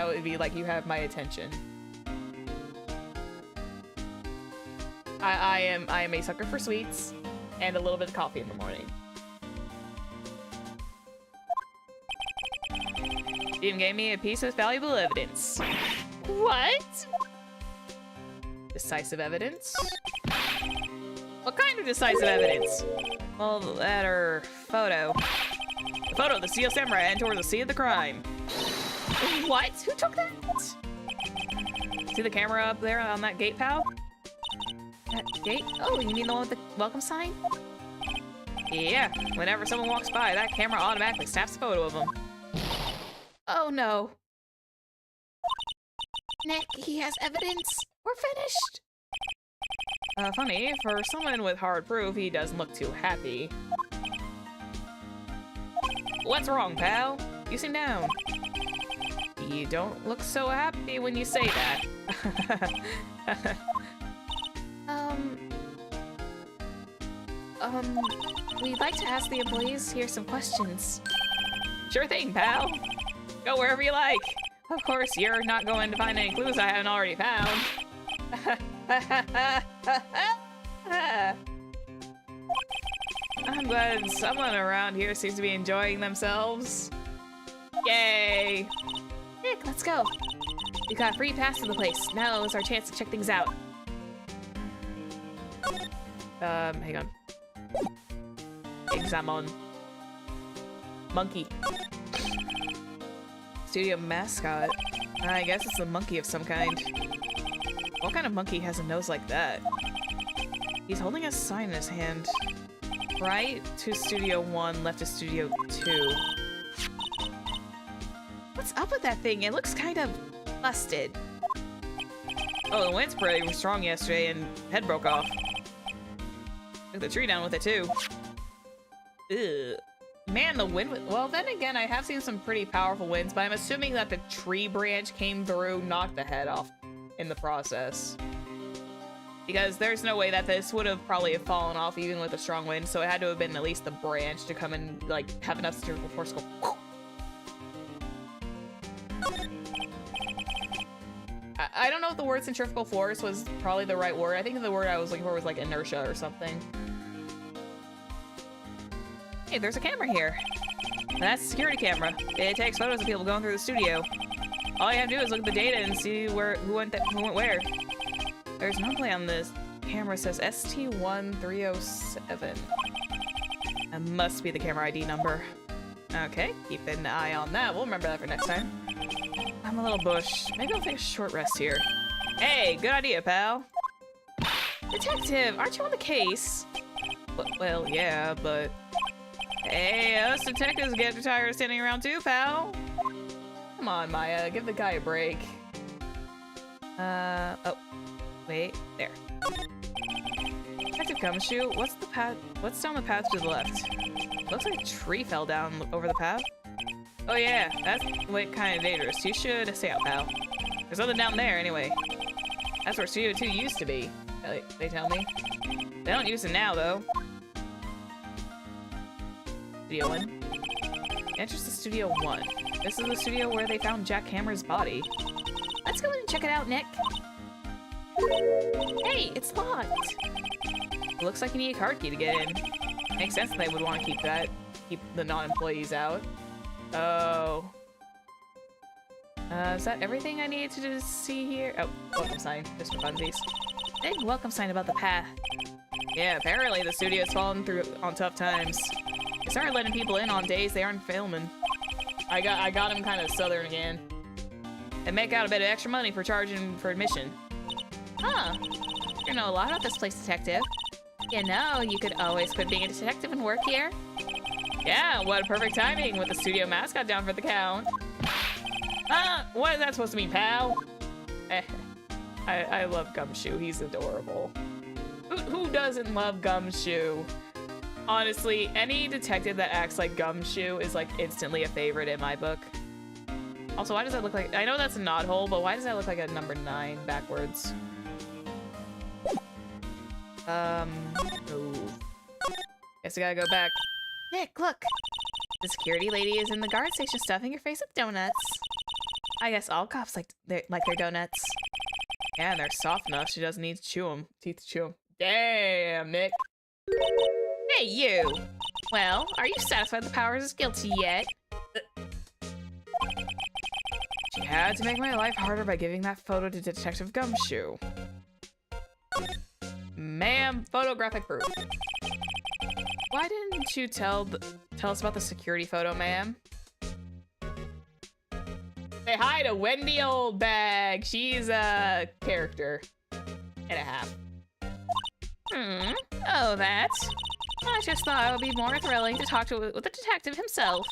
would be like, you have my attention. I am a sucker for sweets and a little bit of coffee in the morning. She even gave me a piece of valuable evidence. What? Decisive evidence? What kind of decisive evidence? Well, that her photo. The photo of the Steel Samurai heading towards the scene of the crime. What? Who took that? See the camera up there on that gate, pal? That gate? Oh, you mean the one with the welcome sign? Yeah, whenever someone walks by, that camera automatically snaps a photo of them. Oh no. Nick, he has evidence. We're finished. Funny, for someone with hard proof, he doesn't look too happy. What's wrong, pal? You seem down. You don't look so happy when you say that. We'd like to ask the employees here some questions. Sure thing, pal. Go wherever you like. Of course, you're not going to find any clues I haven't already found. I'm glad someone around here seems to be enjoying themselves. Yay! Nick, let's go. We got a free pass to the place. Now is our chance to check things out. Hang on. Examon. Monkey. Studio mascot. I guess it's a monkey of some kind. What kind of monkey has a nose like that? He's holding a sign in his hand. Right to Studio 1, left to Studio 2. What's up with that thing? It looks kind of busted. Oh, the wind spray was strong yesterday and head broke off. Took the tree down with it too. Ugh. Man, the wind... Well, then again, I have seen some pretty powerful winds, but I'm assuming that the tree branch came through, knocked the head off in the process. Because there's no way that this would have probably fallen off even with a strong wind, so it had to have been at least the branch to come and, like, have enough centrifugal force to go... I don't know if the word centrifugal force was probably the right word. I think the word I was looking for was, like, inertia or something. Hey, there's a camera here. And that's a security camera. It takes photos of people going through the studio. All you have to do is look at the data and see who went where. There's no play on this camera. Says ST1307. That must be the camera ID number. Okay, keep an eye on that. We'll remember that for next time. I'm a little bush. Maybe I'll take a short rest here. Hey, good idea, pal. Detective, aren't you on the case? Well, yeah, but... Hey, us detectives get tired of standing around too, pal. Come on, Maya, give the guy a break. Oh. Wait, there. Detective Gumshoe, what's the path? What's down the path to the left? Looks like a tree fell down over the path. Oh yeah, that's kind of dangerous. You should stay out, pal. There's nothing down there anyway. That's where Studio 2 used to be, they tell me. They don't use it now, though. Studio 1. Entrance to Studio 1. This is the studio where they found Jack Hammer's body. Let's go in and check it out, Nick. Hey, it's locked. It looks like you need a card key to get in. Makes sense that they would want to keep the non-employees out. Oh. Is that everything I needed to just see here? Oh, welcome sign, just for funsies. Big welcome sign about the path. Yeah, apparently the studio's fallen through on tough times. They started letting people in on days they aren't filming. I got him kind of southern again. And make out a bit of extra money for charging for admission. Huh. You know a lot about this place, detective. You know, you could always quit being a detective and work here. Yeah, what perfect timing with the studio mascot down for the count. What is that supposed to mean, pal? I love Gumshoe. He's adorable. Who doesn't love Gumshoe? Honestly, any detective that acts like Gumshoe is like instantly a favorite in my book. Also, why does that look like... I know that's a knothole, but why does that look like a number 9 backwards? Oh. Guess I gotta go back. Nick, look! The security lady is in the guard station stuffing her face with donuts. I guess all cops like their donuts. Yeah, and they're soft enough. She doesn't need to chew them. Teeth to chew them. Damn, Nick. Hey, you! Well, are you satisfied the Powers is guilty yet? She had to make my life harder by giving that photo to Detective Gumshoe. Ma'am, photographic proof. Why didn't you tell us about the security photo, ma'am? Say hi to Wendy Oldbag. She's a character and a half. Oh, that's... I just thought it would be more thrilling to talk with the detective himself.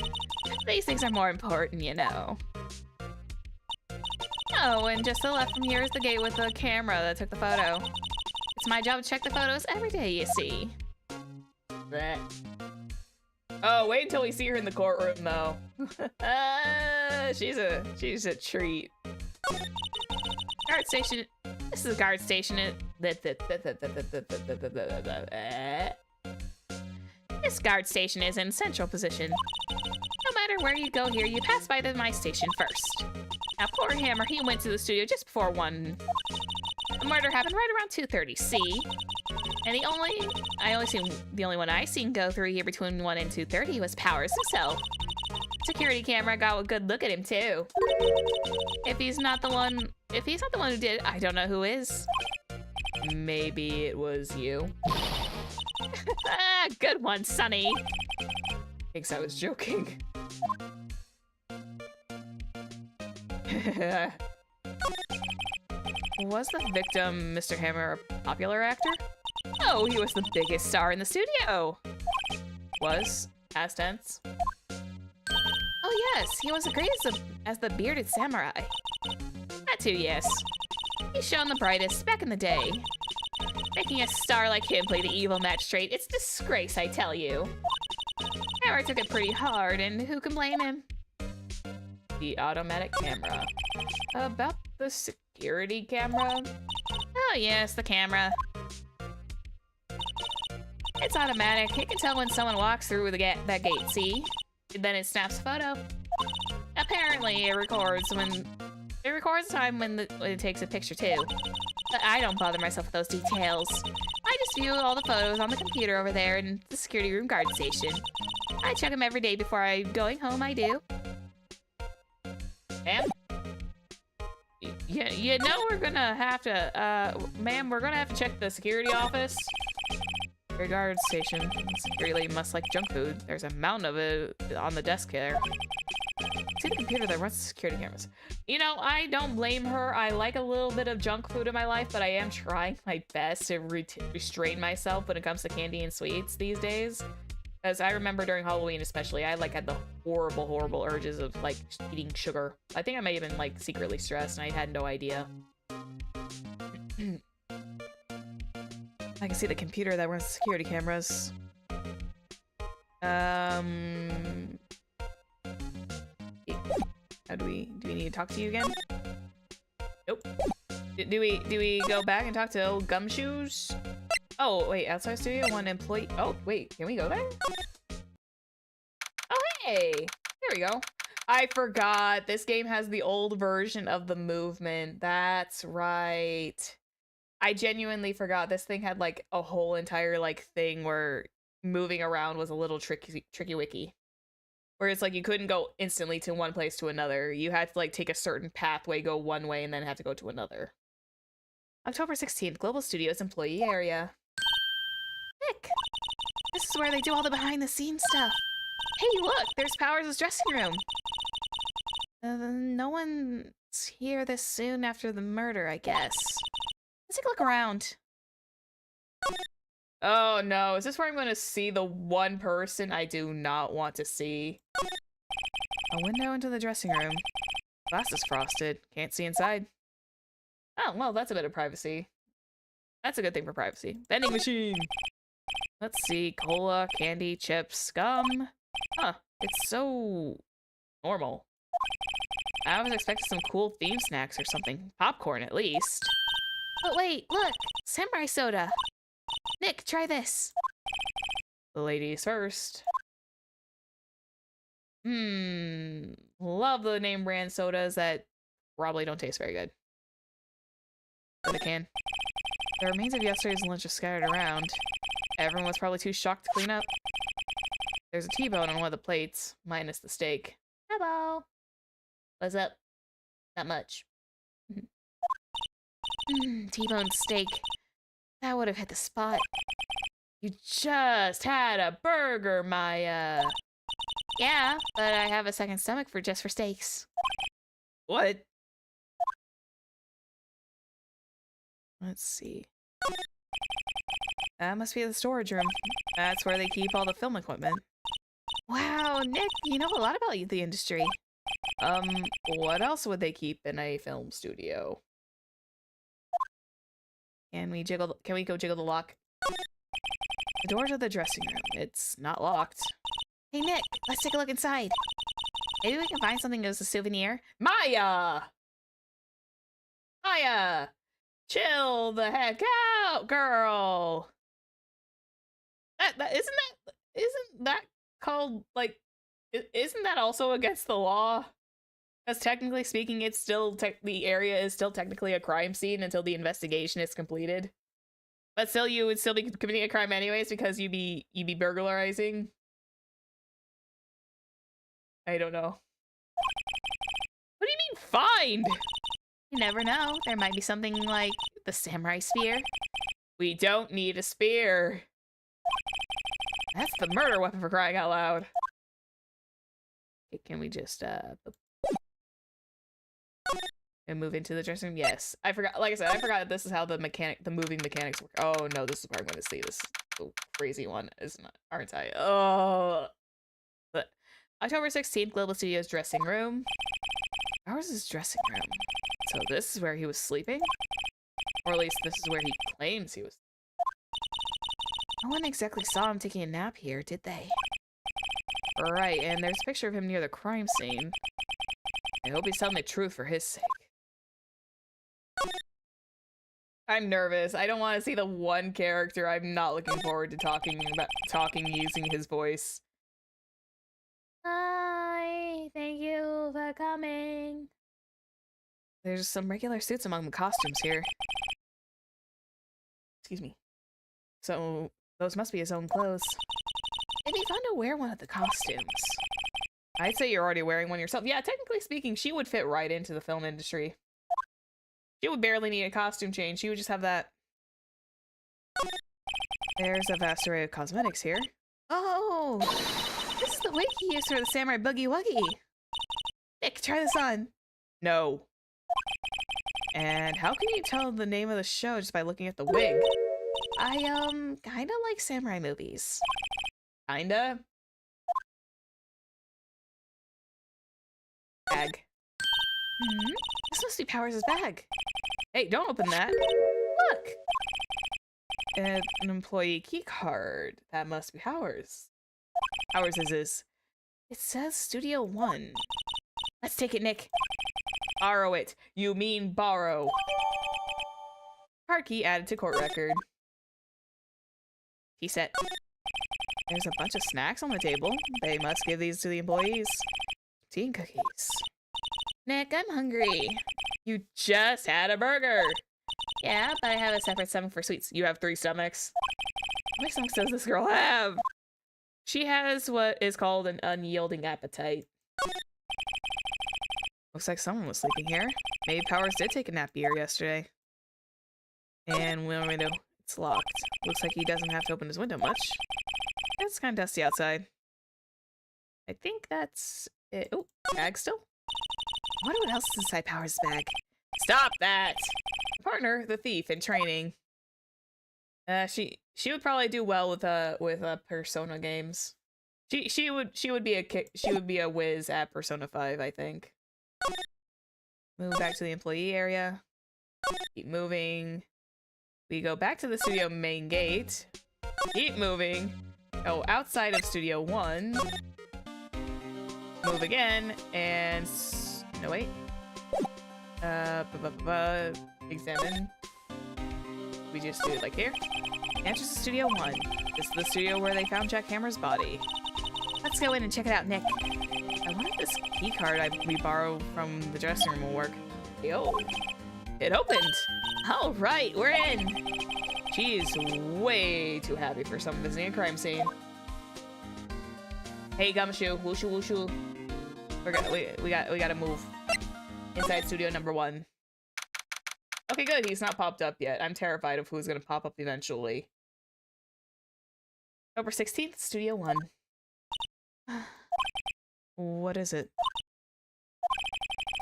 These things are more important, you know. Oh, and just to the left from here is the gate with the camera that took the photo. It's my job to check the photos every day, you see. That. Oh, wait until we see her in the courtroom, though. She's a treat. Guard station. This is a guard station. This guard station is in central position. No matter where you go here, you pass by my station first. Now, poor Hammer, he went to the studio just before 1. The murder happened right around 2:30. See? And the only one I seen go through here between 1 and 2:30 was Powers himself. Security camera got a good look at him too. If he's not the one who did it, I don't know who is. Maybe it was you. Ah, good one, Sonny. Thinks I was joking. Was the victim, Mr. Hammer, a popular actor? Oh, he was the biggest star in the studio. Was? Past tense? Oh yes, he was the greatest as the bearded samurai. That too, yes. He's shown the brightest back in the day. Making a star like him play the evil magistrate, it's a disgrace, I tell you. Hammer took it pretty hard, and who can blame him? The automatic camera. About the security camera? Oh yes, the camera. It's automatic. It can tell when someone walks through that gate, see? And then it snaps a photo. Apparently, it records time when it takes a picture too. But I don't bother myself with those details. I just view all the photos on the computer over there in the security room guard station. I check them every day before going home, I do. Ma'am? You know we're gonna have to, ma'am, we're gonna have to check the security office. Guard station. Security must like junk food. There's a mountain of it on the desk there. See the computer that runs the security cameras. You know, I don't blame her. I like a little bit of junk food in my life, but I am trying my best to restrain myself when it comes to candy and sweets these days. Because I remember during Halloween especially, I like had the horrible urges of like eating sugar. I think I may have been like secretly stressed and I had no idea. I can see the computer that runs the security cameras. How do we need to talk to you again? Nope. Do we go back and talk to old Gumshoes? Oh wait, outside studio, one employee. Oh wait, can we go there? Oh hey, there we go. I forgot this game has the old version of the movement. That's right. I genuinely forgot this thing had like a whole entire like thing where moving around was a little tricky wiki. Where it's like you couldn't go instantly to one place to another. You had to like take a certain pathway, go one way, and then have to go to another. October 16th, Global Studios employee area. Nick! This is where they do all the behind-the-scenes stuff. Hey, look! There's Powers' dressing room. No one's here this soon after the murder, I guess. Let's take a look around. Oh no, is this where I'm going to see the one person I do not want to see? A window into the dressing room. Glass is frosted. Can't see inside. Oh, well, that's a bit of privacy. That's a good thing for privacy. Vending machine! Let's see. Cola, candy, chips, gum. Huh. It's so normal. I was expecting some cool theme snacks or something. Popcorn, at least. But wait, look! Samurai soda! Nick, try this! The ladies first. Love the name brand sodas that probably don't taste very good. But I can. The remains of yesterday's lunch are scattered around. Everyone was probably too shocked to clean up. There's a T-bone on one of the plates, minus the steak. Hello! What's up? Not much. T-bone steak. That would have hit the spot. You just had a burger, Maya. Yeah, but I have a second stomach just for steaks. What? Let's see. That must be the storage room. That's where they keep all the film equipment. Wow, Nick, you know a lot about the industry. What else would they keep in a film studio? Can we go jiggle the lock? The door to the dressing room. It's not locked. Hey, Nick, let's take a look inside. Maybe we can find something as a souvenir. Maya! Maya! Chill the heck out, girl! Isn't that called, like, isn't that also against the law? Because technically speaking, it's still the area is still technically a crime scene until the investigation is completed. But still, you would still be committing a crime anyways because you'd be burglarizing. I don't know. What do you mean find? You never know. There might be something like the samurai spear. We don't need a spear. That's the murder weapon for crying out loud. Okay, can we just, and move into the dressing room? Yes. I forgot, like I said, I forgot that this is how the moving mechanics work. Oh no, this is where I'm going to see this. The crazy one, isn't it? Aren't I? Oh. But October 16th, Global Studios dressing room. Ours is dressing room. So this is where he was sleeping? Or at least this is where he claims he was. No one exactly saw him taking a nap here, did they? Right, and there's a picture of him near the crime scene. I hope he's telling the truth for his sake. I'm nervous. I don't want to see the one character I'm not looking forward to talking using his voice. Hi, thank you for coming. There's some regular suits among the costumes here. Excuse me. So, those must be his own clothes. It'd be fun to wear one of the costumes. I'd say you're already wearing one yourself. Yeah, technically speaking, she would fit right into the film industry. She would barely need a costume change. She would just have that. There's a vast array of cosmetics here. Oh! This is the wig he used for the Samurai Boogie Wuggy. Nick, try this on. No. And how can you tell the name of the show just by looking at the wig? I, kinda like samurai movies. Kinda? Bag. Hmm? This must be Powers' bag. Hey, don't open that. Look! An employee key card. That must be Powers. Powers is. It says Studio 1. Let's take it, Nick. Borrow it. You mean borrow. Card key added to court record. Tea set. There's a bunch of snacks on the table. They must give these to the employees. Tea and cookies. Nick, I'm hungry. You just had a burger. Yeah, but I have a separate stomach for sweets. You have 3 stomachs. How many stomachs does this girl have? She has what is called an unyielding appetite. Looks like someone was sleeping here. Maybe Powers did take a nap here yesterday. And one window, it's locked. Looks like he doesn't have to open his window much. It's kind of dusty outside. I think that's it. Oh, bag still? I wonder what else is inside Powers' bag. Stop that! Partner, the thief in training. She would probably do well with Persona games. She would be a whiz at Persona 5, I think. Move back to the employee area. Keep moving. We go back to the studio main gate. Keep moving. Go outside of Studio 1. Move again, and no wait. Examine. We just do it like here. Enters to Studio 1. This is the studio where they found Jack Hammer's body. Let's go in and check it out, Nick. I wonder if this key card we borrowed from the dressing room will work. Yo, it opened. All right, we're in. She's way too happy for someone visiting a crime scene. Hey, Gumshoe, whooshu whooshu. We gotta move inside studio number 1. Okay, good. He's not popped up yet. I'm terrified of who's gonna pop up eventually. October 16th, Studio 1. What is it?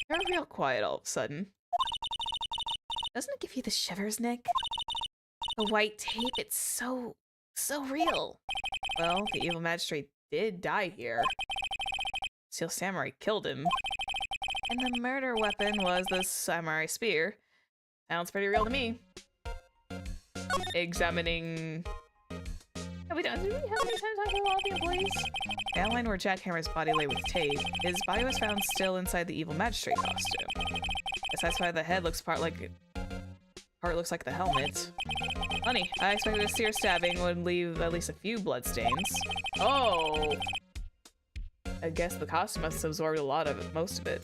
You're real quiet all of a sudden. Doesn't it give you the shivers, Nick? The white tape, it's so real. Well, the evil magistrate did die here. Steel Samurai killed him. And the murder weapon was the samurai spear. Sounds pretty real to me. Examining... Did we have any time to talk to all the employees? I outlined where Jack Hammer's body lay with tape. His body was found still inside the evil magistrate costume. Besides why the head looks part looks like the helmet. Funny, I expected a sear stabbing would leave at least a few bloodstains. Oh! I guess the costume must have absorbed a lot of it, most of it.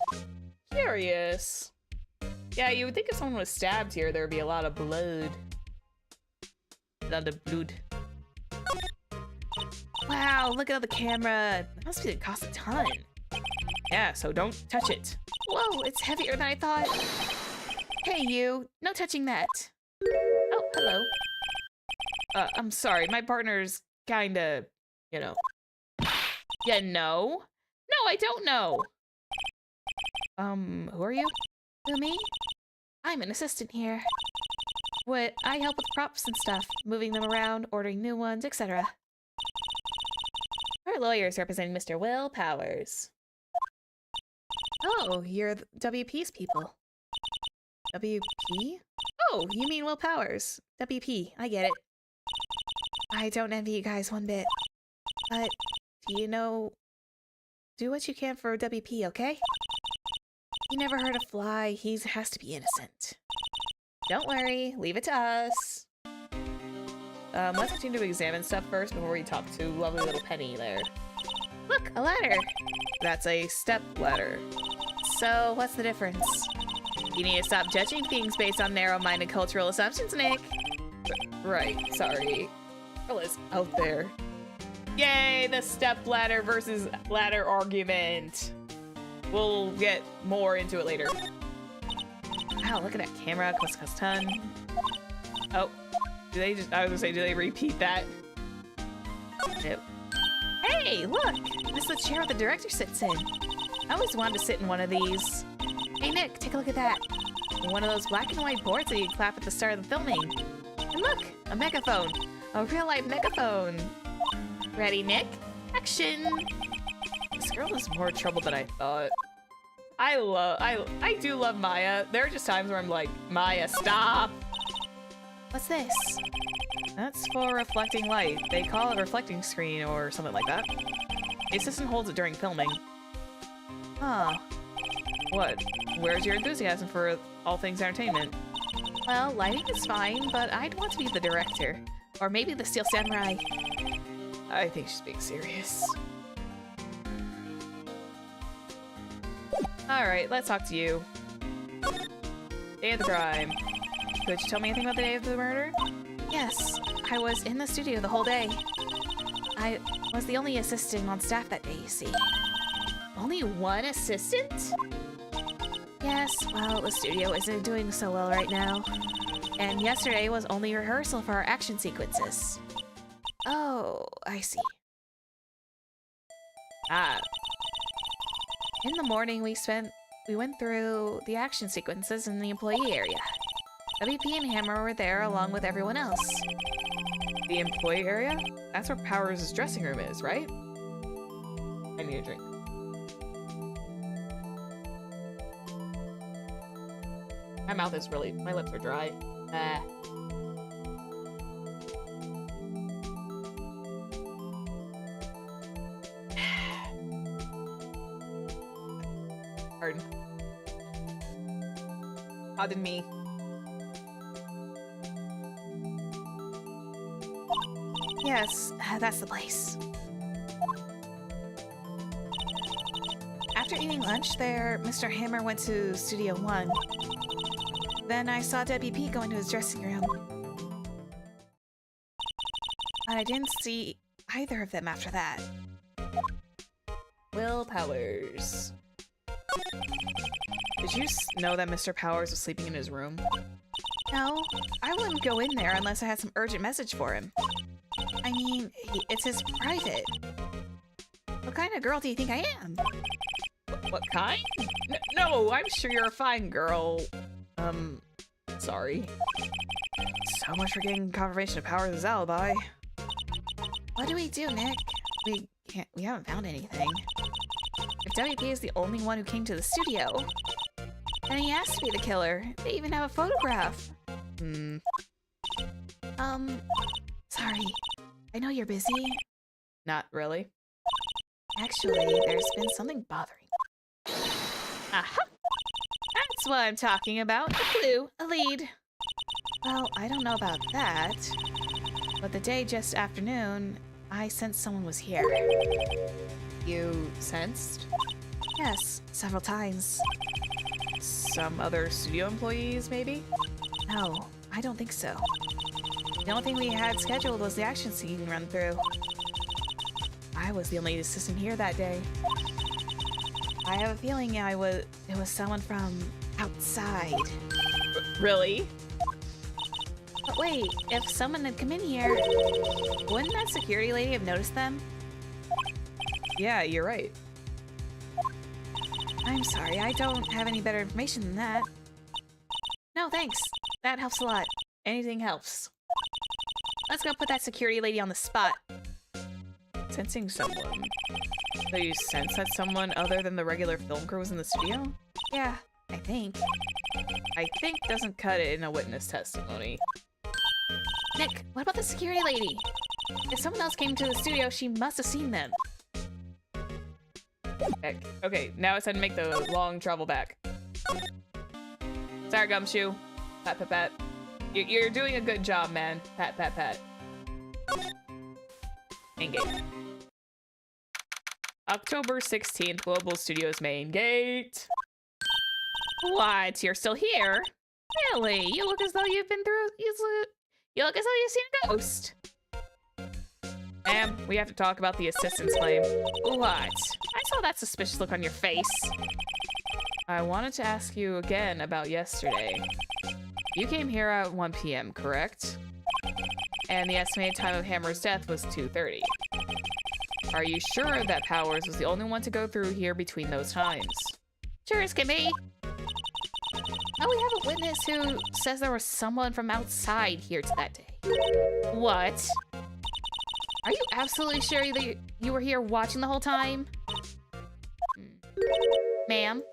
Curious. Yeah, you would think if someone was stabbed here, there would be a lot of blood. A lot of blood. Wow, look at the camera. That must be cost a ton. Yeah, so don't touch it. Whoa, it's heavier than I thought. Hey, you. No touching that. Oh, hello. I'm sorry. My partner's kinda you know. Yeah, no? No, I don't know. Who are you? Who, me? I'm an assistant here. What, I help with props and stuff, moving them around, ordering new ones, etc. Our lawyer's representing Mr. Will Powers. Oh, you're WP's people. WP? Oh, you mean Will Powers. WP, I get it. I don't envy you guys one bit. But, do you know... Do what you can for WP, okay? You never hurt a fly, he has to be innocent. Don't worry, leave it to us. Let's continue to examine stuff first before we talk to lovely little Penny there. Look, a ladder! That's a step ladder. So, what's the difference? You need to stop judging things based on narrow-minded cultural assumptions, Nick. Right, sorry. Ella's out there. Yay, the step ladder versus ladder argument. We'll get more into it later. Wow, look at that camera, cost a ton. Oh, do they just, I was gonna say, do they repeat that? Nope. Hey, look! This is the chair the director sits in. I always wanted to sit in one of these. Hey Nick, take a look at that. One of those black and white boards that you clap at the start of the filming. And look, a megaphone. A real-life megaphone. Ready, Nick? Action! This girl is more trouble than I thought. I do love Maya. There are just times where I'm like, Maya, stop! What's this? That's for reflecting light. They call it a reflecting screen or something like that. The assistant holds it during filming. Huh. What? Where's your enthusiasm for all things entertainment? Well, lighting is fine, but I'd want to be the director. Or maybe the Steel Samurai. I think she's being serious. Alright, let's talk to you. Day of the crime. Could you tell me anything about the day of the murder? Yes, I was in the studio the whole day. I was the only assistant on staff that day, you see. Only one assistant? Yes, well, the studio isn't doing so well right now. And yesterday was only rehearsal for our action sequences. Oh, I see. Ah. In the morning, we went through the action sequences in the employee area. WP and Hammer were there along with everyone else. The employee area? That's where Powers' dressing room is, right? I need a drink. My mouth is really, my lips are dry. Pardon. Pardon me. Yes, that's the place. After eating lunch there, Mr. Hammer went to Studio 1. Then I saw WP go into his dressing room. But I didn't see either of them after that. Will Powers. Did you know that Mr. Powers was sleeping in his room? No, I wouldn't go in there unless I had some urgent message for him. I mean, it's his private. What kind of girl do you think I am? What kind? No, I'm sure you're a fine girl. Sorry. So much for getting confirmation of Powers' alibi. What do we do, Nick? We haven't found anything. If WP is the only one who came to the studio, then he has to be the killer. They even have a photograph. Sorry. I know you're busy. Not really. Actually, there's been something bothering me. Aha! That's what I'm talking about. A clue, a lead. Well, I don't know about that. But the day just afternoon, I sensed someone was here. You sensed? Yes, several times. Some other studio employees, maybe? No, I don't think so. The only thing we had scheduled was the action scene run-through. I was the only assistant here that day. I have a feeling it was someone from outside. Really? But wait, if someone had come in here, wouldn't that security lady have noticed them? Yeah, you're right. I'm sorry, I don't have any better information than that. No, thanks. That helps a lot. Anything helps. Let's go put that security lady on the spot. Sensing someone. So you sense that someone other than the regular film crew was in the studio? Yeah, I think. I think doesn't cut it in a witness testimony. Nick, what about the security lady? If someone else came to the studio, she must have seen them. Heck. Okay, now it's time to make the long travel back. Sorry, Gumshoe. Pat, pat, pat. You're doing a good job, man. Pat, pat, pat. Engage. October 16th, Global Studios main gate. What? You're still here? Really? You look as though you've been through... You look as though you've seen a ghost. Ma'am, we have to talk about the assistance claim. What? I saw that suspicious look on your face. I wanted to ask you again about yesterday. You came here at 1 p.m., correct? And the estimated time of Hammer's death was 2:30. Are you sure that Powers was the only one to go through here between those times? Sure as can be. Oh, we have a witness who says there was someone from outside here to that day. What? Are you absolutely sure that you were here watching the whole time? Ma'am?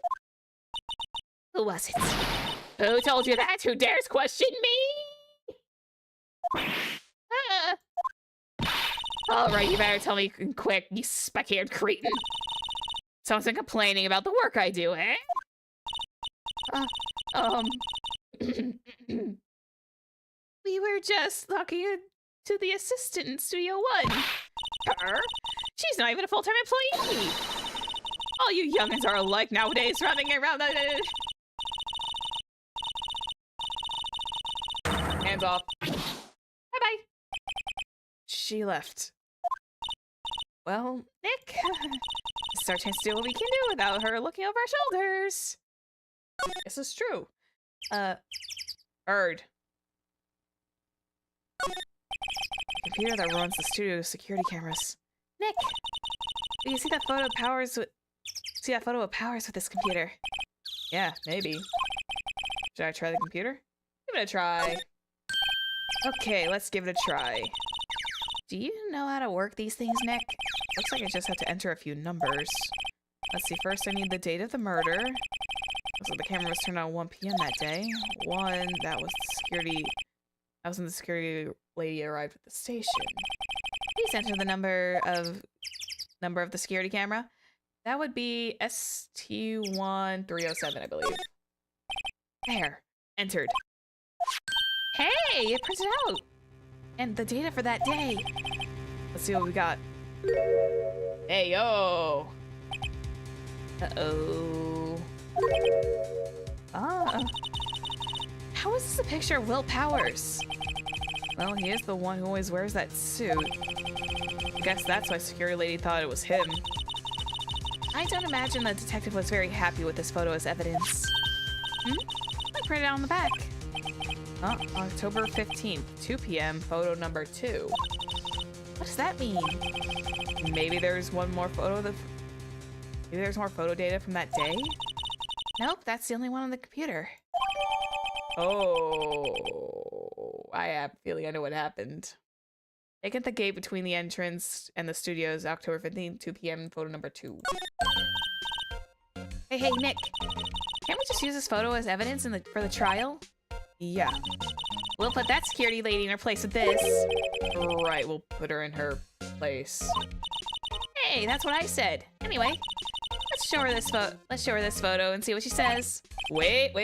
Who was it? Who told you that? Who dares question me? Alright, you better tell me quick, you speck-haired cretin. Someone's been complaining about the work I do, eh? We were just talking to the assistant in Studio One. Her? She's not even a full-time employee. All you youngins are alike nowadays, running around the... Hands off. Bye-bye. She left. Well, Nick, this is our chance to do what we can do without her looking over our shoulders. This is true. Heard. The computer that runs the studio security cameras. Nick, do you see that photo of Powers with... with this computer? Yeah, maybe. Should I try the computer? Give it a try. Okay, let's give it a try. Do you know how to work these things, Nick? Looks like I just have to enter a few numbers. Let's see, first I need the date of the murder. So the camera was turned on 1 p.m. that day. That was when the security lady arrived at the station. Please enter the number of the security camera. That would be ST1307, I believe. There. Entered. Hey, it printed out! And the data for that day. Let's see what we got. Hey, yo! Uh-oh. How is this a picture of Will Powers? Well, he is the one who always wears that suit. I guess that's why security lady thought it was him. I don't imagine the detective was very happy with this photo as evidence. I printed it on the back. October 15th, 2 p.m., photo number 2. What does that mean? Maybe there's one more photo maybe there's more photo data from that day? Nope, that's the only one on the computer. Oh, I have a feeling I know what happened. Look at the gate between the entrance and the studios, October 15th, 2 p.m., photo number 2. Hey, Nick. Can't we just use this photo as evidence for the trial? Yeah. We'll put that security lady in her place with this. Right, we'll put her in her place. Hey, that's what I said. Anyway, let's show her this photo and see what she says. Wait,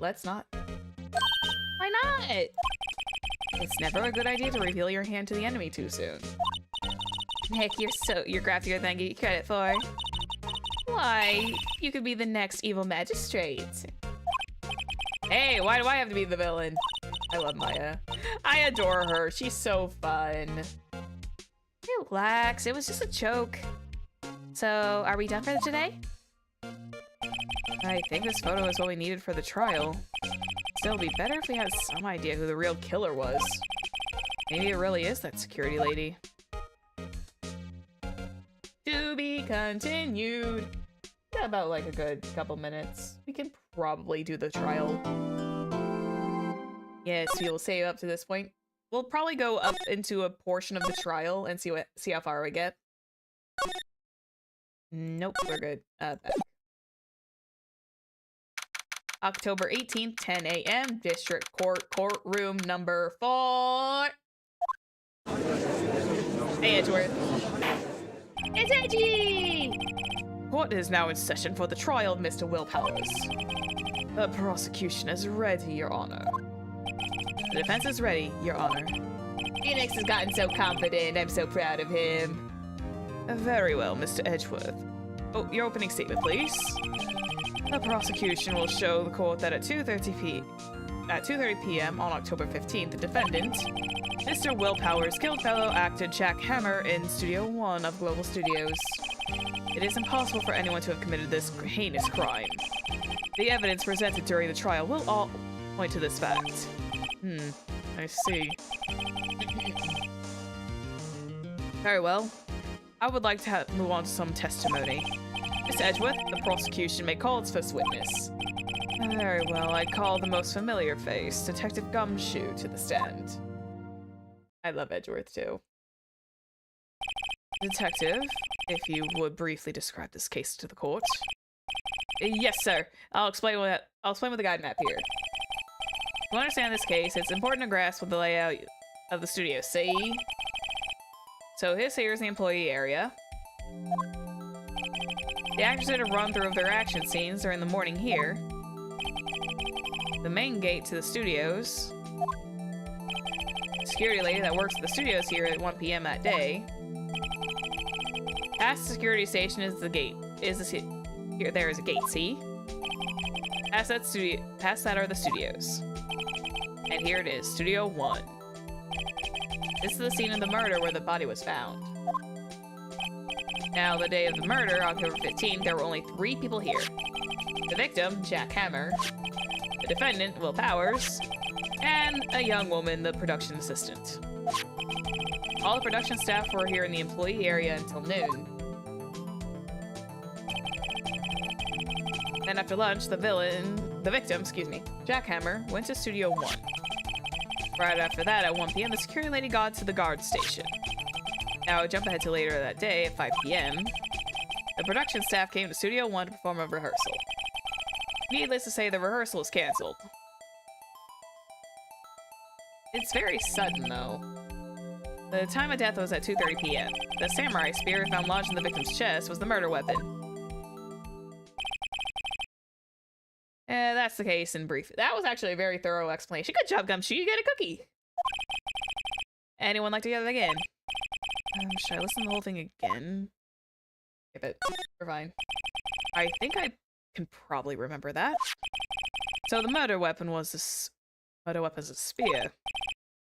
let's not. Why not? It's never a good idea to reveal your hand to the enemy too soon. Nick, you're craftier than I give you credit for. Why, you could be the next evil magistrate. Hey, why do I have to be the villain? I love Maya. I adore her. She's so fun. Relax, it was just a joke. So, are we done for today? I think this photo is what we needed for the trial. Still, it'd be better if we had some idea who the real killer was. Maybe it really is that security lady. To be continued. Got about like a good couple minutes. We can probably do the trial. Yes, we will save up to this point. We'll probably go up into a portion of the trial and see how far we get. Nope, we're good. Back. October 18th, 10 a.m. District Court, courtroom number 4. Hey, Edgeworth. It's Edgy! Court is now in session for the trial of Mr. Will Powers. The prosecution is ready, Your Honor. The defense is ready, Your Honor. Phoenix has gotten so confident. I'm so proud of him. Very well, Mr. Edgeworth. Oh, your opening statement, please. The prosecution will show the court that at 2:30 p.m. on October 15th, the defendant, Mr. Will Powers, killed fellow actor Jack Hammer in Studio 1 of Global Studios. It is impossible for anyone to have committed this heinous crime. The evidence presented during the trial will all point to this fact. I see. Very well. I would like to move on to some testimony. Mr. Edgeworth, the prosecution may call its first witness. Very well, I call the most familiar face, Detective Gumshoe, to the stand. I love Edgeworth, too. Detective, if you would briefly describe this case to the court. Yes, sir. I'll explain with the guide map here. To understand this case, it's important to grasp what the layout of the studio. See? So here's the employee area. The actors did a run-through of their action scenes during the morning here. The main gate to the studios. The security lady that works at the studios here at 1 p.m. that day. Past the security station is the gate. There is a gate, see? Past that are the studios. And here it is, Studio 1. This is the scene of the murder where the body was found. Now, the day of the murder, October 15th, there were only 3 people here. The victim, Jack Hammer, the defendant, Will Powers, and a young woman, the production assistant. All the production staff were here in the employee area until noon. Then after lunch, the victim, Jack Hammer, went to Studio 1. Right after that, at 1 p.m., the security lady got to the guard station. Now, jump ahead to later that day at 5 p.m. The production staff came to Studio 1 to perform a rehearsal. Needless to say, the rehearsal was cancelled. It's very sudden, though. The time of death was at 2:30 p.m. The samurai spear found lodged in the victim's chest was the murder weapon. That's the case in brief. That was actually a very thorough explanation. Good job, Gumshoe. You get a cookie. Anyone like to get it again? Should I listen to the whole thing again? Skip it. We're fine. I think I can probably remember that. So the murder weapon was a spear.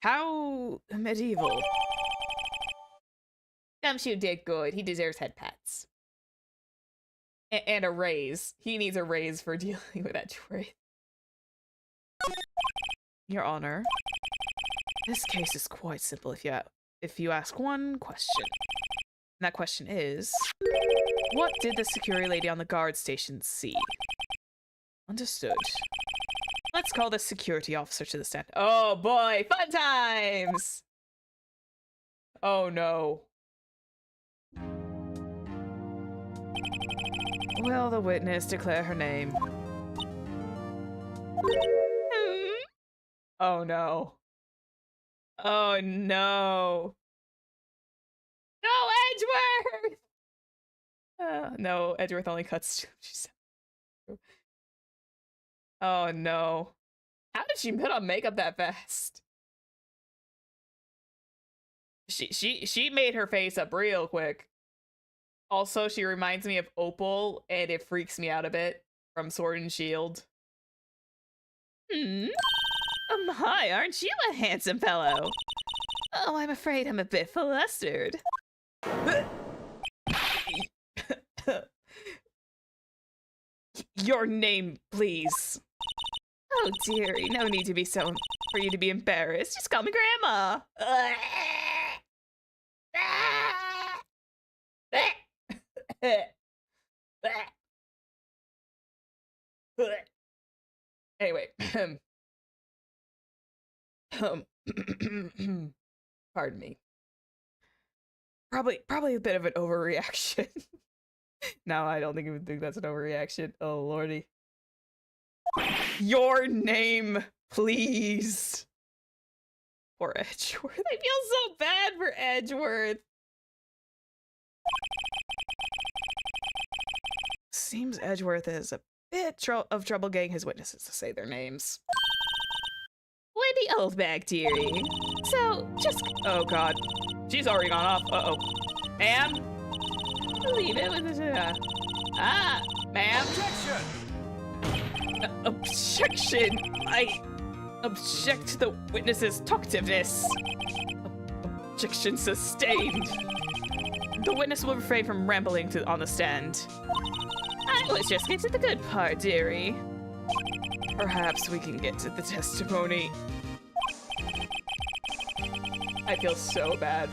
How medieval. Gumshoe did good. He deserves head pats. And a raise. He needs a raise for dealing with that choice. Your Honor, this case is quite simple if you ask one question. And that question is, what did the security lady on the guard station see? Understood. Let's call the security officer to the stand. Oh boy, fun times! Oh no. Will the witness declare her name? Oh no. Oh no. No, Edgeworth! No, Edgeworth only cuts. Oh no. How did she put on makeup that fast? She made her face up real quick. Also, she reminds me of Opal, and it freaks me out a bit from Sword and Shield. Hi, aren't you a handsome fellow? Oh, I'm afraid I'm a bit flustered. Your name, please. Oh, dearie, no need to be for you to be embarrassed. Just call me Grandma. Anyway, pardon me. Probably a bit of an overreaction. No, I don't think that's an overreaction. Oh lordy. Your name, please. Poor Edgeworth. I feel so bad for Edgeworth. Seems Edgeworth is a bit of trouble getting his witnesses to say their names. Wendy Oldbag, dearie. So, just... Oh god. She's already gone off. Uh-oh. Ma'am? leave it with it. Ma'am? Objection! Objection! I object to the witness's talkativeness. Objection sustained. The witness will refrain from rambling on the stand. I was just getting to the good part, dearie. Perhaps we can get to the testimony. I feel so bad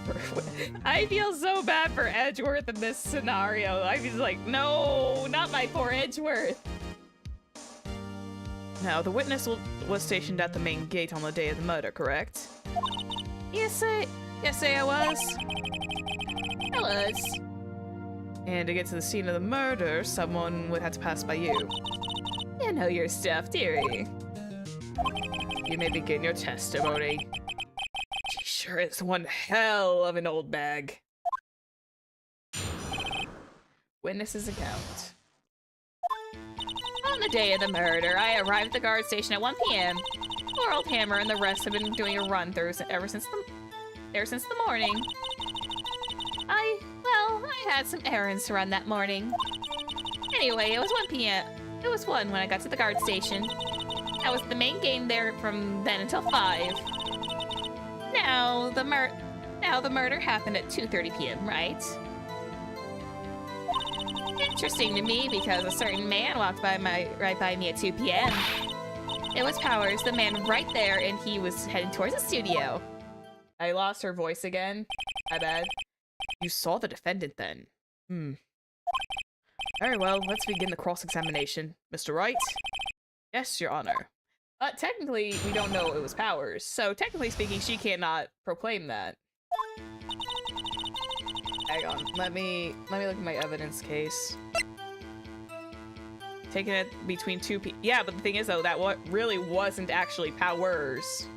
for Edgeworth in this scenario. I was like, no, not my poor Edgeworth. Now, the witness was stationed at the main gate on the day of the murder, correct? Yes, I was. I was. And to get to the scene of the murder, someone would have to pass by you. You know your stuff, dearie. You may begin your testimony. She sure is one hell of an old bag. Witness's account. On the day of the murder, I arrived at the guard station at 1 p.m. Poor old Hammer and the rest have been doing a run-through ever since the morning. I had some errands to run that morning. Anyway, it was 1 p.m. It was 1 when I got to the guard station. I was at the main game there from then until 5. Now the murder happened at 2:30 p.m., right? Interesting to me because a certain man walked right by me at 2 p.m. It was Powers, the man right there, and he was heading towards the studio. I lost her voice again. My bad. You saw the defendant then? Very well, let's begin the cross-examination. Mr. Wright? Yes, Your Honor. Technically, we don't know it was Powers, so technically speaking, she cannot proclaim that. Hang on, let me look at my evidence case. Taking it between two people. Yeah, but the thing is though, that really wasn't actually Powers.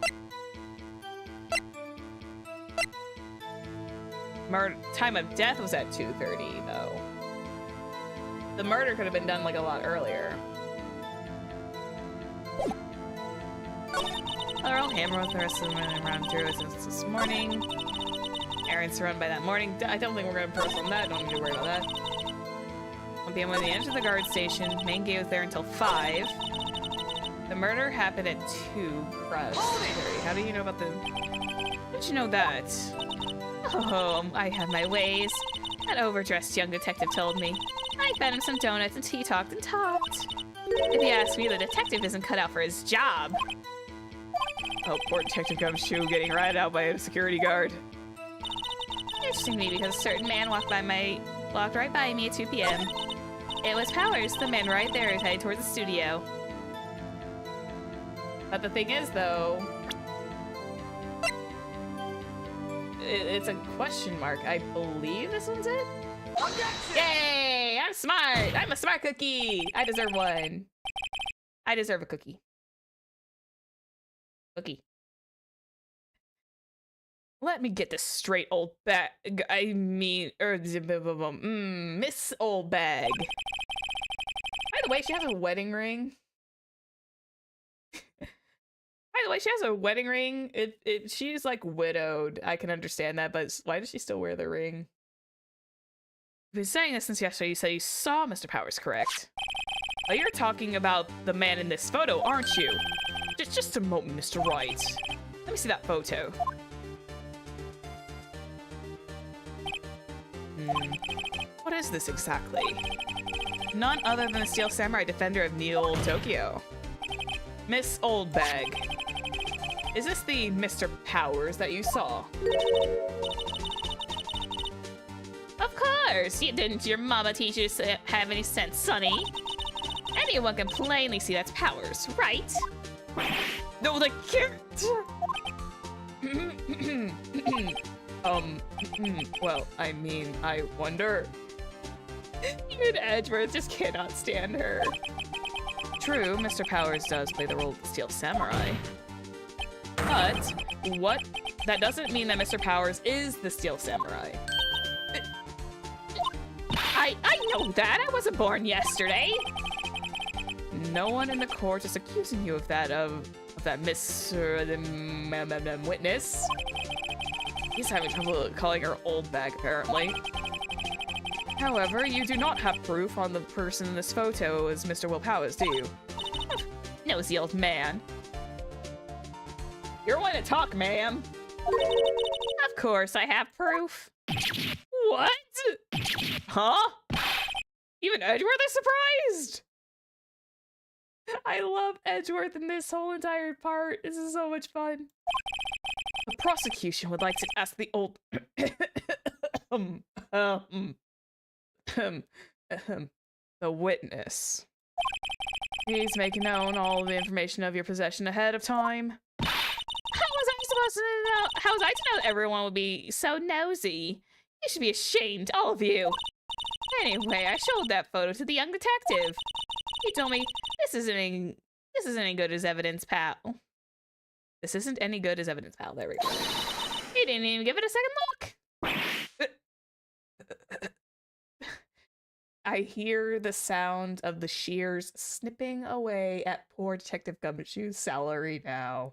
Time of death was at 2:30 though. The murder could have been done like a lot earlier. Earl Hammer with the rest of them around through since this morning. Errands to run by that morning. I don't think we're gonna press on that. Don't need to worry about that. 1 p.m. when they entered the guard station. Main gate was there until 5. The murder happened at 2. How do you know about the... How did you know that? Oh, I have my ways. That overdressed young detective told me. I fed him some donuts and he talked and talked. If you ask me, the detective isn't cut out for his job. Oh, poor Detective Gumshoe getting ratted out by a security guard. Interesting to me because a certain man walked right by me at 2 p.m. It was Powers, the man right there is headed towards the studio. But the thing is, though, it's a question mark. I believe this one's it? Yay! I'm smart! I'm a smart cookie! I deserve one. I deserve a cookie. Cookie. Let me get this straight, old bag. I mean, Miss Old Bag. By the way, she has a wedding ring. By the way, she has a wedding ring. She's like widowed. I can understand that, but why does she still wear the ring? You've been saying this since yesterday. You said you saw Mr. Powers, correct? Well, you're talking about the man in this photo, aren't you? Just a moment, Mr. Wright. Let me see that photo. What is this exactly? None other than the Steel Samurai Defender of Neo Tokyo. Miss Oldbag. Is this the Mr. Powers that you saw? Of course! course. Didn't your mama teach you to have any sense, Sonny? Anyone can plainly see that's Powers, right? No, they can't. Well, I mean, I wonder. Even Edgeworth just cannot stand her. True, Mr. Powers does play the role of the Steel Samurai. But, what? That doesn't mean that Mr. Powers is the Steel Samurai. I know that. I wasn't born yesterday. No one in the court is accusing you of that, Miss Witness. He's having trouble calling her old bag, apparently. However, you do not have proof on the person in this photo as Mr. Will Powers, do you? Nosy old man. You're one to talk, ma'am. Of course, I have proof. What? Huh? Even Edgeworth is surprised! I love Edgeworth in this whole entire part. This is so much fun. The prosecution would like to ask the old... the witness. Please make known all the information of your possession ahead of time. How was I supposed to know? How was I to know everyone would be so nosy? You should be ashamed, all of you. Anyway, I showed that photo to the young detective. He told me, this isn't any good as evidence, pal. This isn't any good as evidence, pal. There we go. He didn't even give it a second look. I hear the sound of the shears snipping away at poor Detective Gumshoe's salary now.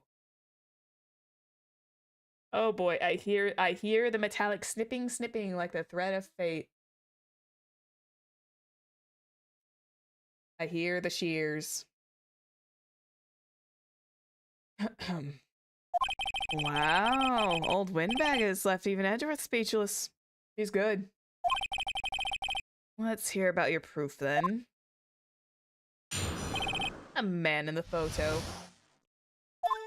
Oh boy, I hear the metallic snipping like the thread of fate. I hear the shears. Wow, old Windbag has left even Edgeworth speechless. He's good. Let's hear about your proof then. A man in the photo.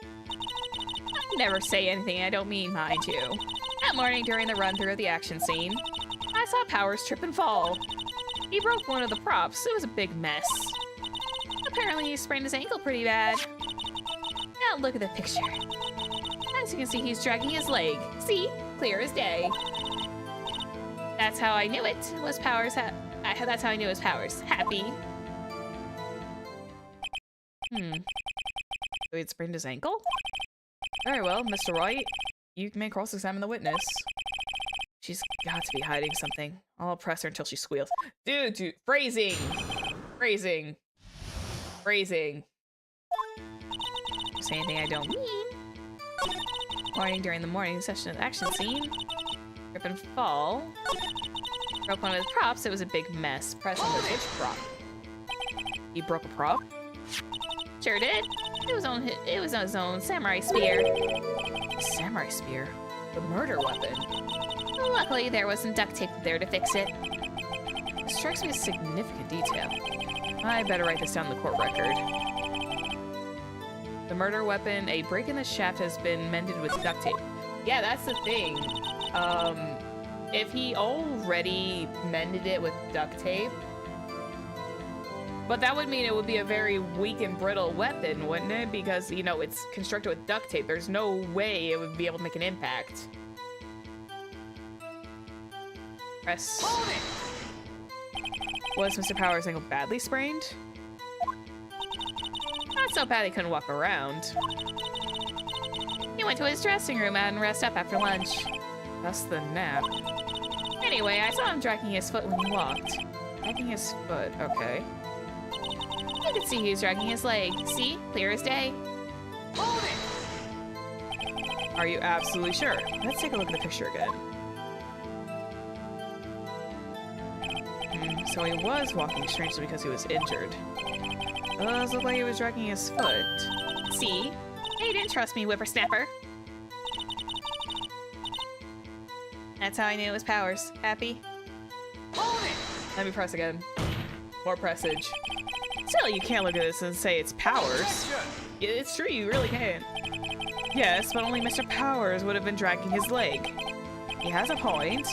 I never say anything I don't mean, mind you. That morning during the run-through of the action scene, I saw Powers trip and fall. He broke one of the props. It was a big mess. Apparently he sprained his ankle pretty bad. Now look at the picture. As you can see, he's dragging his leg. See? Clear as day. That's how I knew it was Powers. That's how I knew it was Powers. Happy. So he'd sprained his ankle? Very well, Mr. Wright. You may cross-examine the witness. She's got to be hiding something. I'll press her until she squeals. Dude, phrasing! Phrasing. Phrasing. Say anything I don't mean. Morning during the morning session of the action scene. Trip and fall. Broke one of his props. It was a big mess. Press on Which prop? He broke a prop? Sure did. It was on his own samurai spear. A samurai spear? The murder weapon? Luckily, there wasn't duct tape there to fix it. It strikes me as significant detail. I better write this down in the court record. The murder weapon, a break in the shaft has been mended with duct tape. Yeah, that's the thing. If he already mended it with duct tape, but that would mean it would be a very weak and brittle weapon, wouldn't it? Because, you know, it's constructed with duct tape. There's no way it would be able to make an impact. Press. Was Mr. Powers' ankle badly sprained? Not so bad he couldn't walk around. He went to his dressing room and rest up after lunch. That's the nap. Anyway, I saw him dragging his foot when he walked. Dragging his foot, okay. You could see he was dragging his leg. See? Clear as day. Are you absolutely sure? Let's take a look at the picture again. So he was walking strangely because he was injured. Does look like he was dragging his foot. See? Hey, you didn't trust me, whippersnapper. That's how I knew it was Powers. Happy? Let me press again. More pressage. Still, you can't look at this and say it's Powers. Yeah, it's true, you really can't. Yes, but only Mr. Powers would have been dragging his leg. He has a point.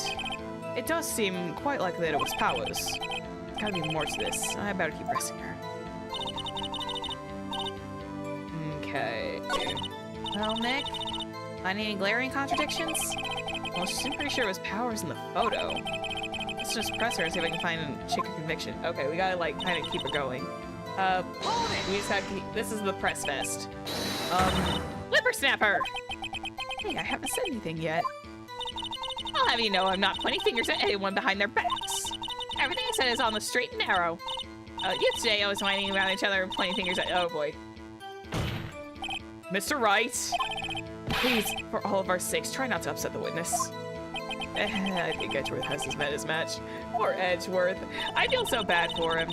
It does seem quite likely that it was Powers. There's gotta be more to this. I better keep pressing her. Okay. Well, Nick? Find any glaring contradictions? Well, she's pretty sure it was Powers in the photo. Let's just press her and see if I can find a chick of conviction. Okay, we gotta, like, kind of keep her going. We just have to keep... This is the press fest. Whippersnapper! Hey, I haven't said anything yet. I'll have you know I'm not pointing fingers at anyone behind their backs. Everything I said is on the straight and narrow. Yesterday I was whining about each other and pointing fingers at... Oh, boy. Mr. Wright, please, for all of our sakes, try not to upset the witness. I think Edgeworth has his met his match. Poor Edgeworth. I feel so bad for him.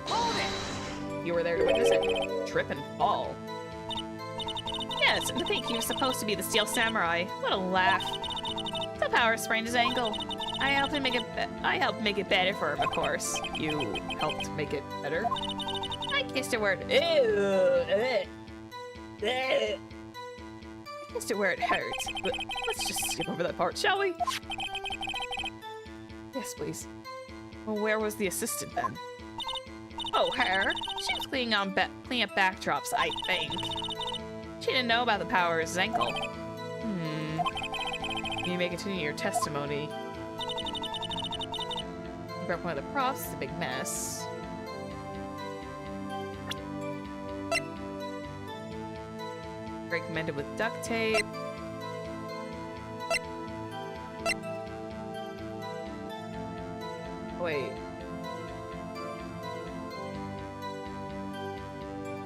Hold it! You were there to witness it. Trip and fall. Yes, and to think he was supposed to be the Steel Samurai. What a laugh. So Powers sprained his ankle. I helped make it better for him, of course. You helped make it better? I kissed it where it... I kissed it where it hurt. But let's just skip over that part, shall we? Yes, please. Well, where was the assistant then? Oh, her? She was cleaning up backdrops, I think. She didn't know about the Powers' ankle. You may continue your testimony. You broke one of the props. It's a big mess. Break mended with duct tape. Wait.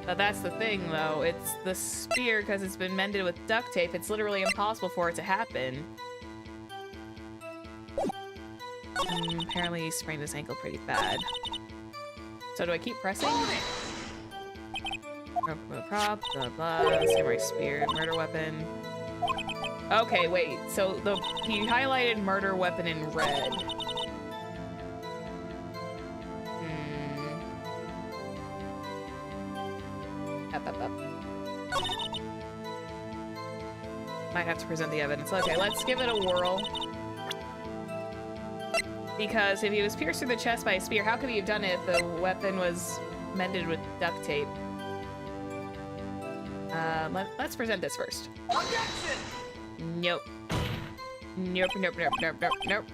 But that's the thing, though. It's the spear, because it's been mended with duct tape. It's literally impossible for it to happen. Apparently he sprained his ankle pretty bad. So do I keep pressing? Prop, blah blah, samurai spear, murder weapon. Okay, wait. So he highlighted murder weapon in red. Up. Might have to present the evidence. Okay, let's give it a whirl. Because if he was pierced through the chest by a spear, how could he have done it if the weapon was mended with duct tape? Let's present this first. Objection! Nope. Nope.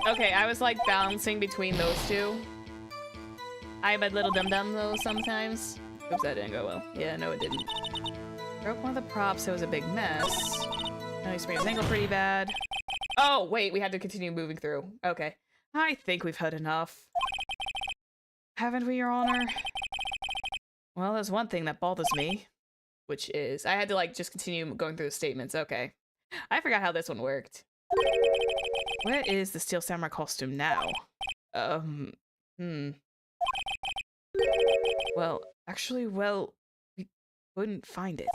Okay, I was like balancing between those two. I'm a little dum-dum though sometimes. Oops, that didn't go well. Yeah, no it didn't. Broke one of the props, it was a big mess. Now he sprained his ankle pretty bad. Oh, wait, we had to continue moving through. Okay. I think we've had enough. Haven't we, Your Honor? Well, there's one thing that bothers me. Which is... I had to, like, just continue going through the statements. Okay. I forgot how this one worked. Where is the Steel Samurai costume now? Well, actually, we couldn't find it.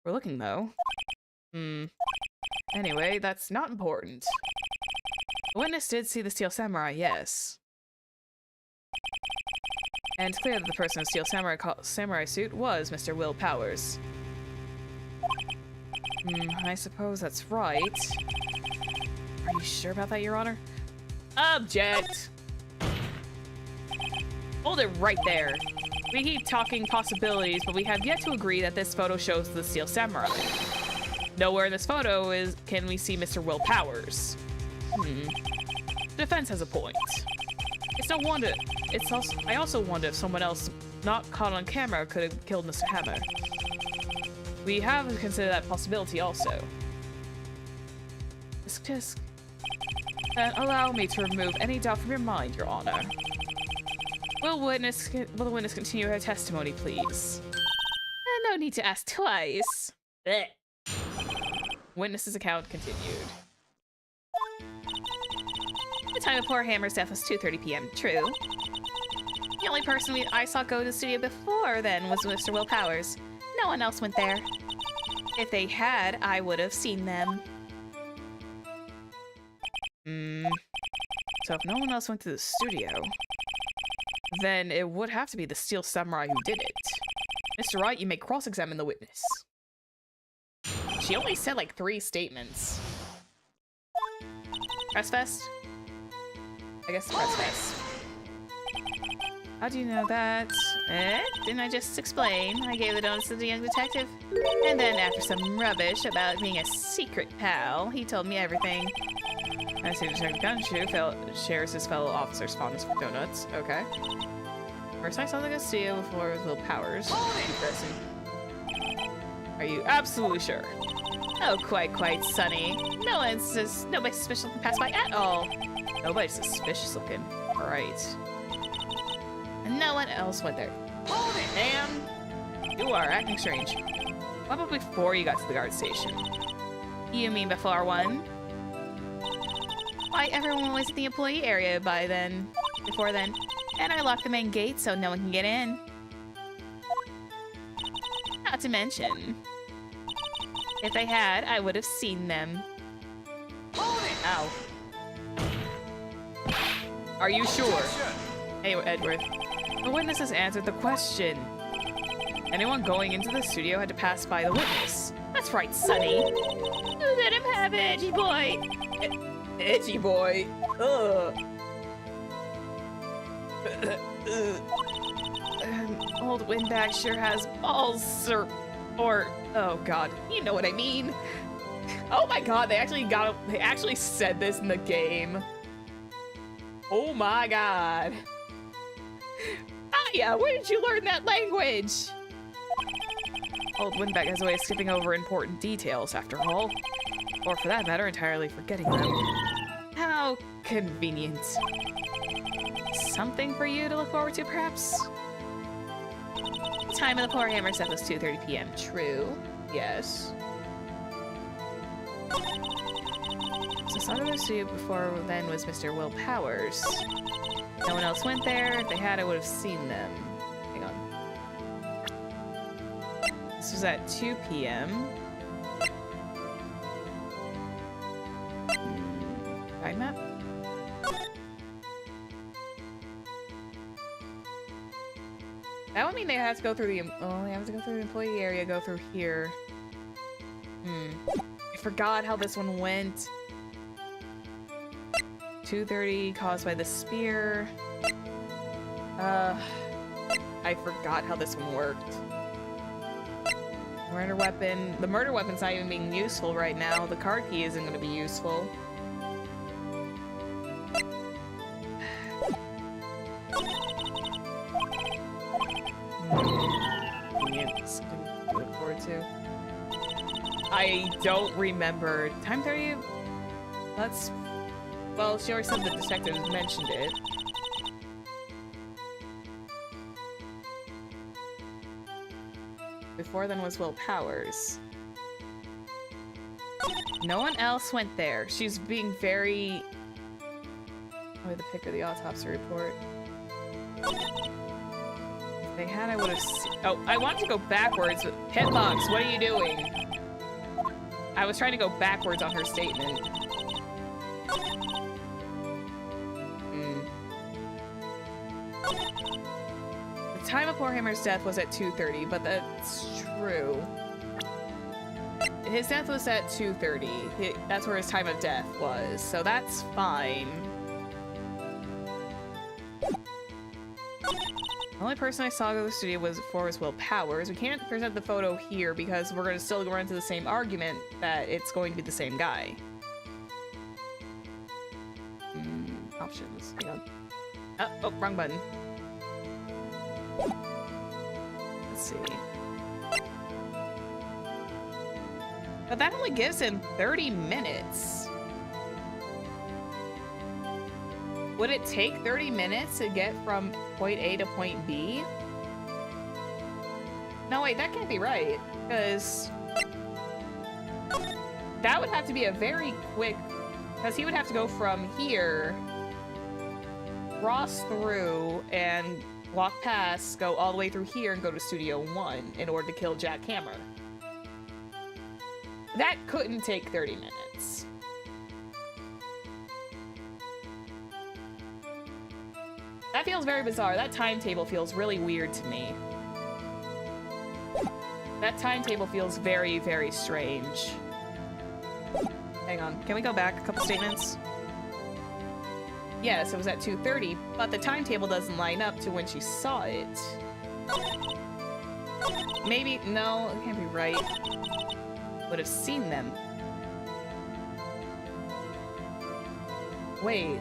We're looking, though. Anyway, that's not important. The witness did see the Steel Samurai, yes. And it's clear that the person in the Steel Samurai suit was Mr. Will Powers. I suppose that's right. Are you sure about that, Your Honor? Object! Hold it right there. We keep talking possibilities, but we have yet to agree that this photo shows the Steel Samurai. Nowhere in this photo can we see Mr. Will Powers. The defense has a point. It's no wonder. I also wonder if someone else not caught on camera could have killed Mr. Hammer. We have to consider that possibility also. Tisk. Allow me to remove any doubt from your mind, Your Honor. Will the witness continue her testimony, please? No need to ask twice. Blech. Witness's account continued. The time of poor Hammer's death was 2:30 p.m. True. The only person I saw go to the studio before then was Mr. Will Powers. No one else went there. If they had, I would have seen them. So if no one else went to the studio, then it would have to be the Steel Samurai who did it. Mr. Wright, you may cross-examine the witness. She only said like 3 statements. Press Fest? I guess Press Fest. How do you know that? Didn't I just explain? I gave the donuts to the young detective. And then after some rubbish about being a secret pal, he told me everything. I see Detective Gunshoe shares his fellow officer's fondness for donuts. Okay. First I saw the studio before it was Will Powers. Are you absolutely sure? Oh, quite, Sonny. Nobody suspicious can pass by at all. Nobody suspicious looking. Right. And no one else went there. Hold it, ma'am! You are acting strange. What about before you got to the guard station? You mean before one? Why, everyone was in the employee area before then. And I locked the main gate so no one can get in. Not to mention, if they had, I would have seen them. Hold it! Ow. Are you sure? Hey, Edward. The witness has answered the question. Anyone going into the studio had to pass by the witness. That's right, Sonny. Let him have it, edgy boy. Edgy boy. Ugh. Old Windbag sure has balls, or oh god, you know what I mean. Oh my god, they actually said this in the game. Oh my god. Aya, where did you learn that language? Old Windbag has a way of skipping over important details, after all. Or for that matter, entirely forgetting them. How convenient. Something for you to look forward to, perhaps? The time of the poor hammer set was 2:30 p.m. True. Yes. So some of the studio before then was Mr. Will Powers. No one else went there. If they had, I would have seen them. Hang on. This was at 2 p.m. Time map? That would mean they have to go through the they have to go through the employee area, go through here. I forgot how this one went. 2:30 caused by the spear. I forgot how this one worked. Murder weapon. The murder weapon's not even being useful right now. The card key isn't going to be useful. Something to look forward to. I don't remember. Time 30? That's... Well, she already said the detective mentioned it. Before then was Will Powers. No one else went there. She's being very... Oh, the pic of the autopsy report. If they had, I would have seen... Oh, I wanted to go backwards, but... Hitbox, what are you doing? I was trying to go backwards on her statement. The time of Poorhammer's death was at 2:30, but that's true. His death was at 2:30. That's where his time of death was, so that's fine. The only person I saw go to the studio was Will Powers. We can't present the photo here because we're going to still run into the same argument that it's going to be the same guy. Options. Hang on. Oh, wrong button. Let's see. But that only gives him 30 minutes. Would it take 30 minutes to get from point A to point B? No, wait, that can't be right, because that would have to be a very quick, because he would have to go from here, cross through, and walk past, go all the way through here, and go to Studio 1 in order to kill Jack Hammer. That couldn't take 30 minutes. That feels very bizarre. That timetable feels really weird to me. That timetable feels very, very strange. Hang on, can we go back a couple statements? Yes, it was at 2:30, but the timetable doesn't line up to when she saw it. Maybe, no, it can't be right. Would have seen them. Wait.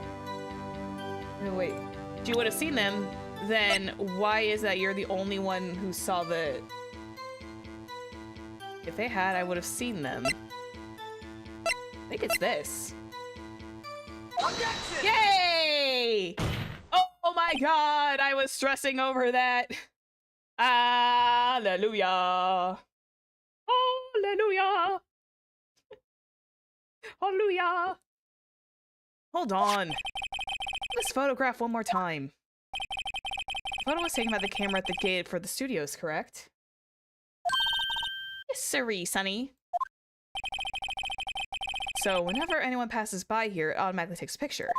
No, wait. If you would have seen them, then why is that you're the only one who saw the... If they had, I would have seen them. I think it's this. Objection! Yay! Oh my god, I was stressing over that. Hallelujah. Hallelujah. Hallelujah. Hold on. This photograph one more time. The photo was taken by the camera at the gate for the studios, correct? Yes, sirree, Sonny. So whenever anyone passes by here, it automatically takes a picture.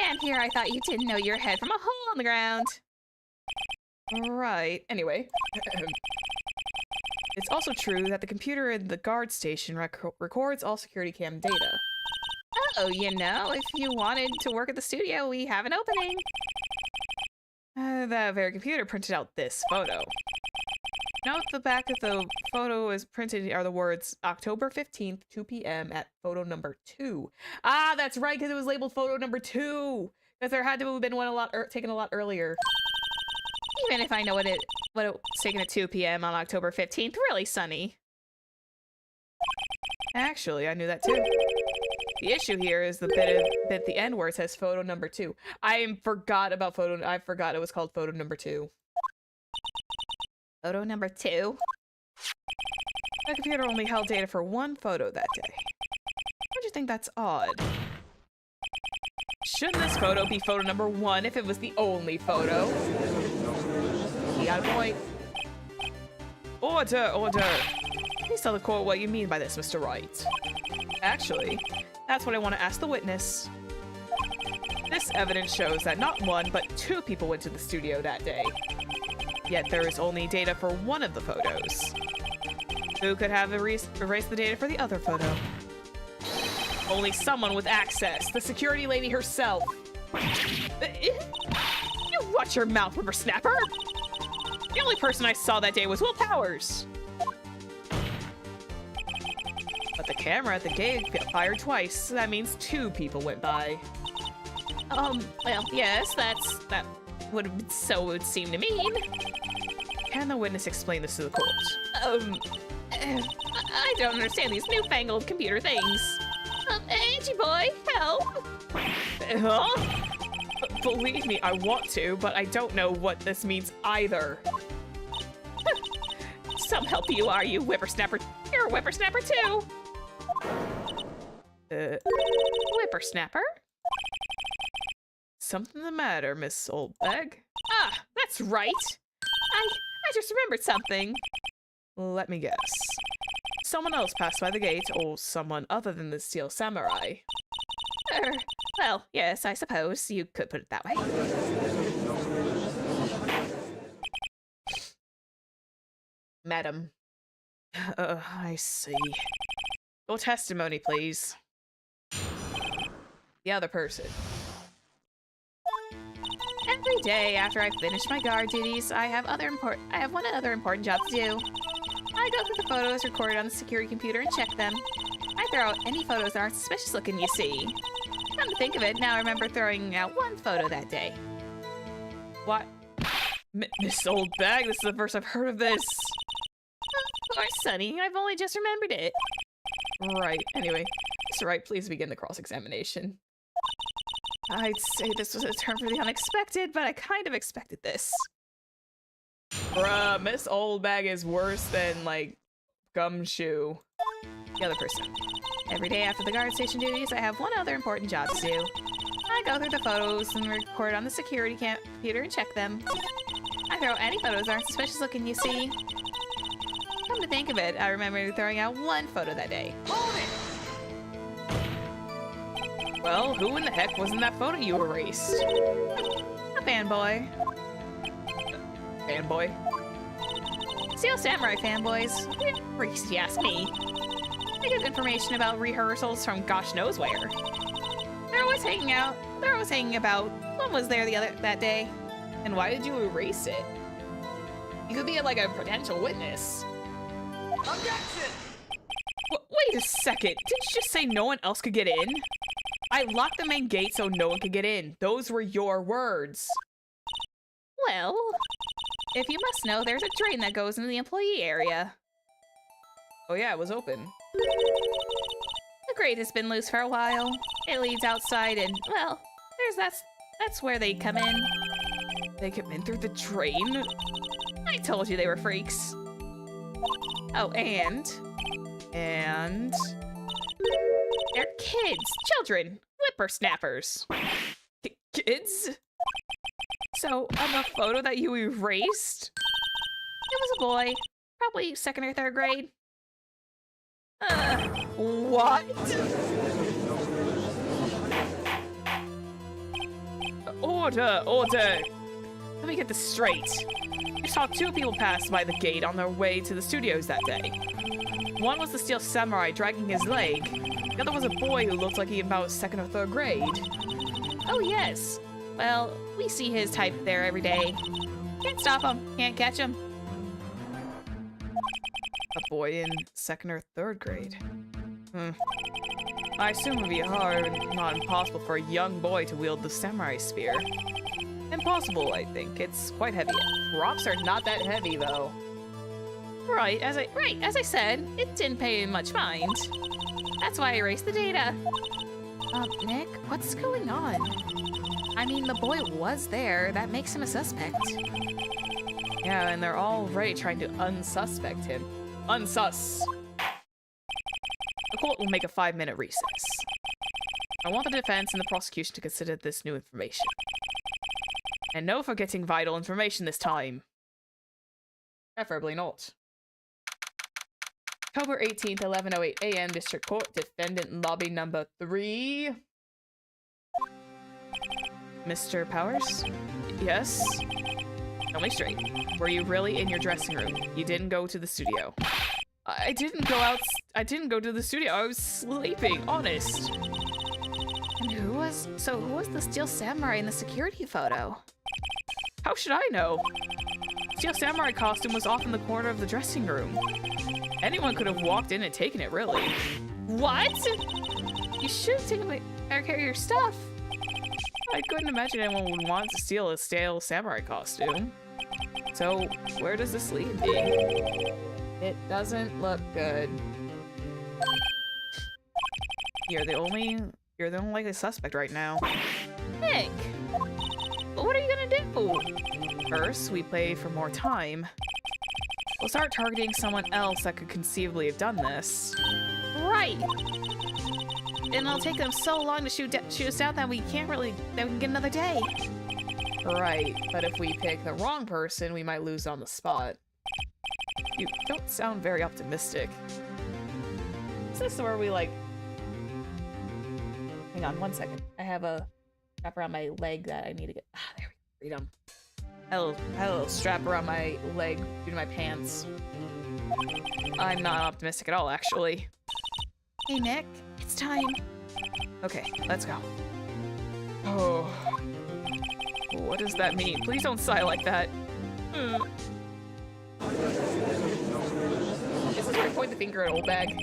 And here I thought you didn't know your head from a hole in the ground. Right. Anyway. It's also true that the computer in the guard station records all security cam data. Oh, you know, if you wanted to work at the studio, we have an opening. That very computer printed out this photo. Note the back of the photo is printed are the words October 15th, 2 p.m. at photo number 2. Ah, that's right, because it was labeled photo number 2. Because there had to have been one taken a lot earlier. Even if I know what it was taken at 2 p.m. on October 15th, really, Sonny. Actually, I knew that too. The issue here is the bit at the end where it says photo number 2. I forgot about photo. I forgot it was called photo number 2. Photo number 2? The computer only held data for one photo that day. Don't you think that's odd? Shouldn't this photo be photo number 1 if it was the only photo? He got a point. Order, order. Please tell the court what you mean by this, Mr. Wright. Actually, that's what I want to ask the witness. This evidence shows that not one, but 2 people went to the studio that day. Yet there is only data for one of the photos. Who could have erased the data for the other photo? Only someone with access. The security lady herself. You watch your mouth, whippersnapper! The only person I saw that day was Will Powers. But the camera at the gate got fired twice, so that means 2 people went by. Well, yes, that would seem to mean. Can the witness explain this to the court? I don't understand these newfangled computer things. Angie boy, help! Huh? Believe me, I want to, but I don't know what this means either. Some help you are, you whippersnapper. You're a whippersnapper too. Whippersnapper? Something the matter, Miss Oldbag? Ah, that's right. I just remembered something. Let me guess. Someone else passed by the gate, or someone other than the Steel Samurai. Well, yes, I suppose you could put it that way. Madam. I see. Your testimony, please. The other person. Every day after I finish my guard duties, I have one other important job to do. I go through the photos recorded on the security computer and check them. I throw out any photos that aren't suspicious looking, you see. Come to think of it, now I remember throwing out one photo that day. What? Miss Oldbag, this is the first I've heard of this. Of course, Sonny, I've only just remembered it. Right, anyway. Mr. Wright, please begin the cross-examination. I'd say this was a turn for the unexpected, but I kind of expected this. Bruh, Miss Oldbag is worse than, like, Gumshoe. The other person. Every day after the guard station duties, I have one other important job to do. I go through the photos and record on the security computer and check them. I throw any photos that aren't suspicious looking, you see. Come to think of it, I remember throwing out one photo that day. Hold it! Well, who in the heck was in that photo you erased? A fanboy. Fanboy? Steel Samurai fanboys. Freaks, you ask me. I get information about rehearsals from gosh knows where. They're always hanging out. They're always hanging about. One was there that day. And why did you erase it? You could be like a potential witness. Objection! Wait a second. Didn't you just say no one else could get in? I locked the main gate so no one could get in. Those were your words. Well, if you must know, there's a drain that goes into the employee area. Oh yeah, it was open. The grate has been loose for a while. It leads outside and, well, that's where they come in. They come in through the drain? I told you they were freaks. Oh, and they're kids, children, whippersnappers. Kids? So, on the photo that you erased? It was a boy, probably 2nd or 3rd grade. What? Order, order. Let me get this straight. You saw 2 people pass by the gate on their way to the studios that day. One was the Steel Samurai dragging his leg. The other was a boy who looked like he about 2nd or 3rd grade. Oh yes. Well, we see his type there every day. Can't stop him, can't catch him. A boy in 2nd or 3rd grade. I assume it would be hard, not impossible, for a young boy to wield the samurai spear. Impossible, I think. It's quite heavy. Rocks are not that heavy, though. Right, as I said, it didn't pay much mind. That's why I erased the data. Nick, what's going on? I mean, the boy was there. That makes him a suspect. Yeah, and they're already trying to unsuspect him. Unsus! The court will make a 5-minute recess. I want the defense and the prosecution to consider this new information. And no forgetting vital information this time. Preferably not. October 18th, 11:08 a.m. District Court, Defendant Lobby Number 3. Mr. Powers? Yes? Tell me straight. Were you really in your dressing room? You didn't go to the studio. I didn't go out. I didn't go to the studio. I was sleeping, honest. And who was the Steel Samurai in the security photo? How should I know? Steel Samurai costume was off in the corner of the dressing room. Anyone could have walked in and taken it, really. What? You should have taken better care of your stuff. I couldn't imagine anyone would want to steal a Steel Samurai costume. So, where does this lead me? It doesn't look good. You're the only likely suspect right now. Nick! But what are you gonna do? First, we play for more time. We'll start targeting someone else that could conceivably have done this. Right! And it'll take them so long to shoot us down that we can get another day. Right, but if we pick the wrong person, we might lose on the spot. You don't sound very optimistic. Is this where we like... Hang on 1 second. I have a strap around my leg that I need to get... Ah, there we go. Freedom. I had a little strap around my leg due to my pants. I'm not optimistic at all, actually. Hey, Nick. It's time. Okay, let's go. Oh. What does that mean? Please don't sigh like that. Is this where I point the finger at Old Bag?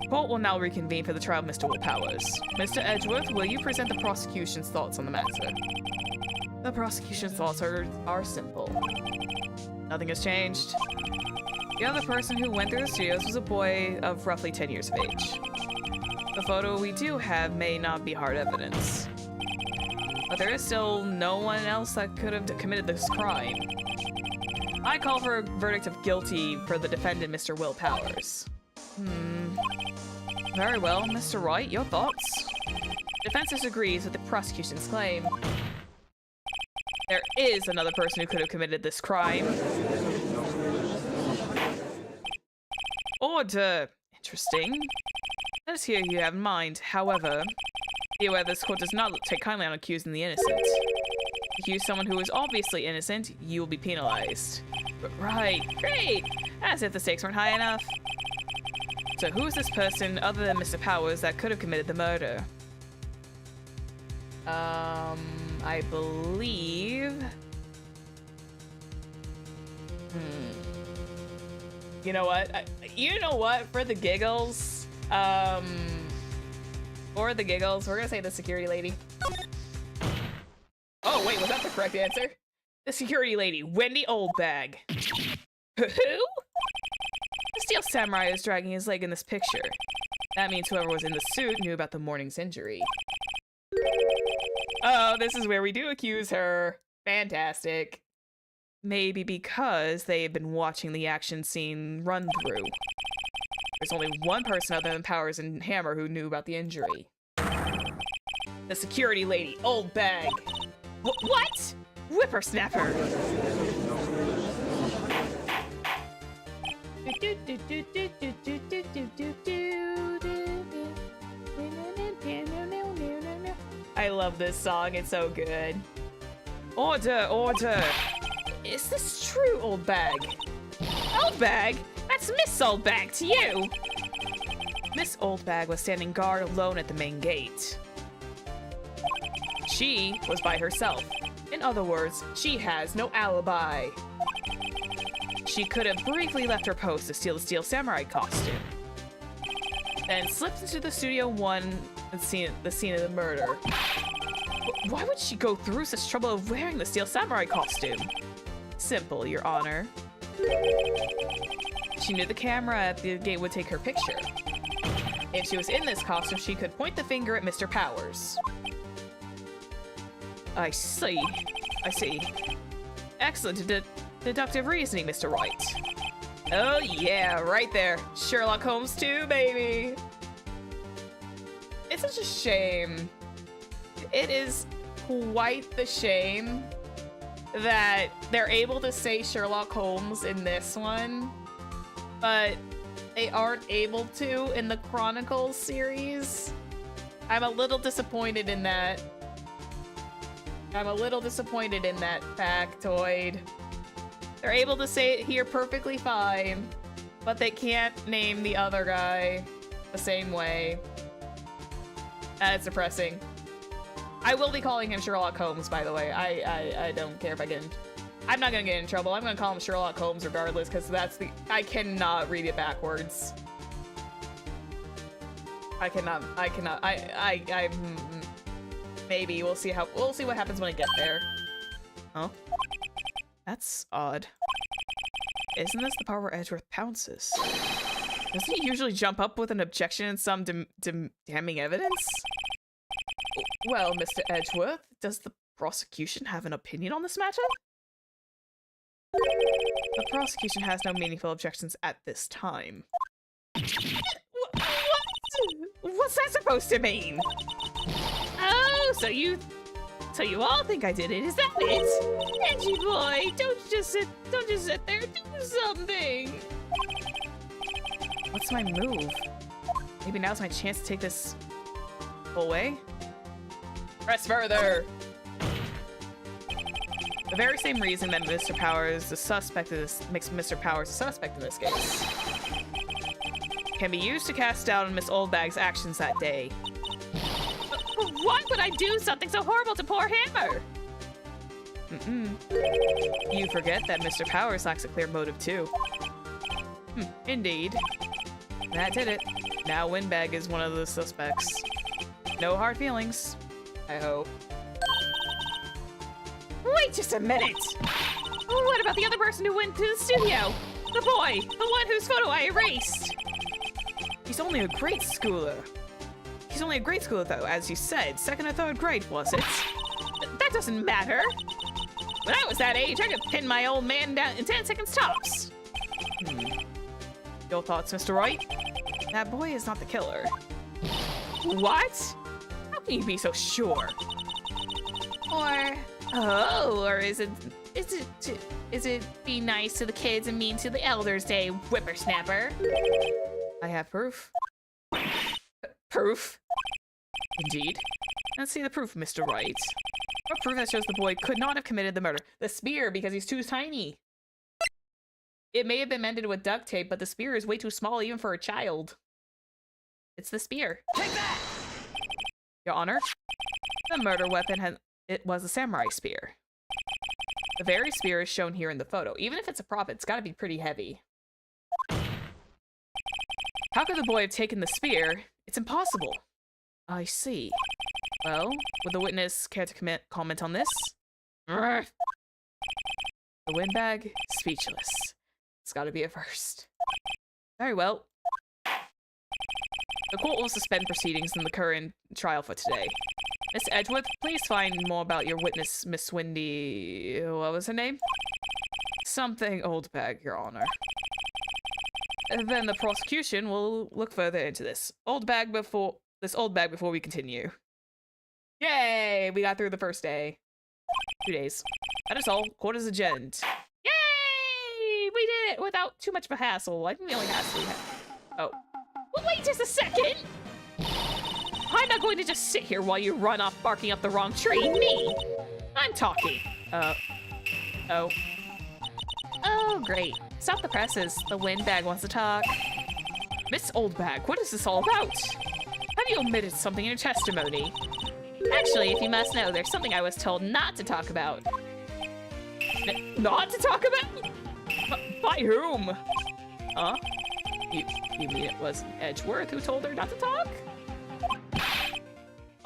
Court will now reconvene for the trial of Mr. Will Powers. Mr. Edgeworth, will you present the prosecution's thoughts on the matter? The prosecution's thoughts are simple. Nothing has changed. The other person who went through the studios was a boy of roughly 10 years of age. The photo we do have may not be hard evidence, but there is still no one else that could have committed this crime. I call for a verdict of guilty for the defendant, Mr. Will Powers. Very well, Mr. Wright, your thoughts? Defense disagrees with the prosecution's claim. There is another person who could have committed this crime. Order! Interesting. Let us hear you have in mind. However, be aware this court does not take kindly on accusing the innocent. Accuse someone who is obviously innocent, you will be penalized. Right, great! As if the stakes weren't high enough. So who is this person other than Mr. Powers that could have committed the murder? I believe... You know what? For the giggles, we're gonna say the security lady. Oh, wait, was that the correct answer? The security lady, Wendy Oldbag. Who? The Steel Samurai is dragging his leg in this picture. That means whoever was in the suit knew about the morning's injury. Oh, this is where we do accuse her. Fantastic. Maybe because they had been watching the action scene run through. There's only one person other than Powers and Hammer who knew about the injury. The security lady, Oldbag. What? Whippersnapper. I love this song, it's so good. Order, order. Is this true, Oldbag? Oldbag? That's Miss Oldbag to you! Miss Oldbag was standing guard alone at the main gate. She was by herself. In other words, she has no alibi. She could have briefly left her post to steal the Steel Samurai costume. Then slipped into the Studio 1 and the scene of the murder. Why would she go through such trouble of wearing the Steel Samurai costume? Simple, Your Honor. She knew the camera at the gate would take her picture. If she was in this costume, she could point the finger at Mr. Powers. I see. I see. Excellent deductive reasoning, Mr. Wright. Oh yeah, right there. Sherlock Holmes 2, baby. It's such a shame. It is quite the shame that they're able to say Sherlock Holmes in this one, but they aren't able to in the Chronicles series. I'm a little disappointed in that. I'm a little disappointed in that factoid. They're able to say it here perfectly fine, but they can't name the other guy the same way. That's depressing. I will be calling him Sherlock Holmes, by the way. I don't care if I get in... I'm not gonna get in trouble. I'm gonna call him Sherlock Holmes regardless, because that's the... I cannot read it backwards. I cannot... Maybe. We'll see what happens when I get there. Huh? That's odd. Isn't this the part where Edgeworth pounces? Doesn't he usually jump up with an objection and some damning evidence? Well, Mr. Edgeworth, does the prosecution have an opinion on this matter? The prosecution has no meaningful objections at this time. What? What's that supposed to mean? Oh, so you all think I did it, is that it? Edgy boy, don't just sit there, do something. What's my move? Maybe now's my chance to take this full way? Press further! The very same reason that Mr. Powers the suspect in this makes Mr. Powers a suspect in this case can be used to cast doubt on Miss Oldbag's actions that day. Why would I do something so horrible to poor Hammer? You forget that Mr. Powers lacks a clear motive too. Indeed. That did it. Now Windbag is one of the suspects. No hard feelings, I hope. Wait just a minute! What about the other person who went to the studio? The boy! The one whose photo I erased! He's only a grade schooler. He's only a grade schooler though, as you said. Second or third grade, was it? That doesn't matter! When I was that age, I could pin my old man down in 10 seconds tops! Your thoughts, Mr. Wright? That boy is not the killer. What? How can you be so sure? Or is it be nice to the kids and mean to the elders, day whippersnapper? I have proof. Proof? Indeed. Let's see the proof, Mr. Wright. What proof that shows the boy could not have committed the murder? The spear, because he's too tiny. It may have been mended with duct tape, but the spear is way too small even for a child. It's the spear. Take that! Your Honor, the murder weapon it was a samurai spear. The very spear is shown here in the photo. Even if it's a prop, it's gotta be pretty heavy. How could the boy have taken the spear? It's impossible. I see. Well, would the witness care to comment on this? The windbag, speechless. It's gotta be a first. Very well. The court will suspend proceedings in the current trial for today. Miss Edgeworth, please find more about your witness, Miss Wendy... What was her name? Something Oldbag, Your Honor. And then the prosecution will look further into this. Oldbag before we continue. Yay! We got through the first day. 2 days. That is all. Court is adjourned. Yay! We did it without too much of a hassle. I think the only hassle we had. Oh. Well, wait just a second! I'm not going to just sit here while you run off barking up the wrong tree. Me! I'm talking. Oh. Oh, great. Stop the presses. The windbag wants to talk. Miss Oldbag, what is this all about? Have you omitted something in your testimony? Actually, if you must know, there's something I was told not to talk about. Not to talk about? By whom? Huh? You mean it was Edgeworth who told her not to talk?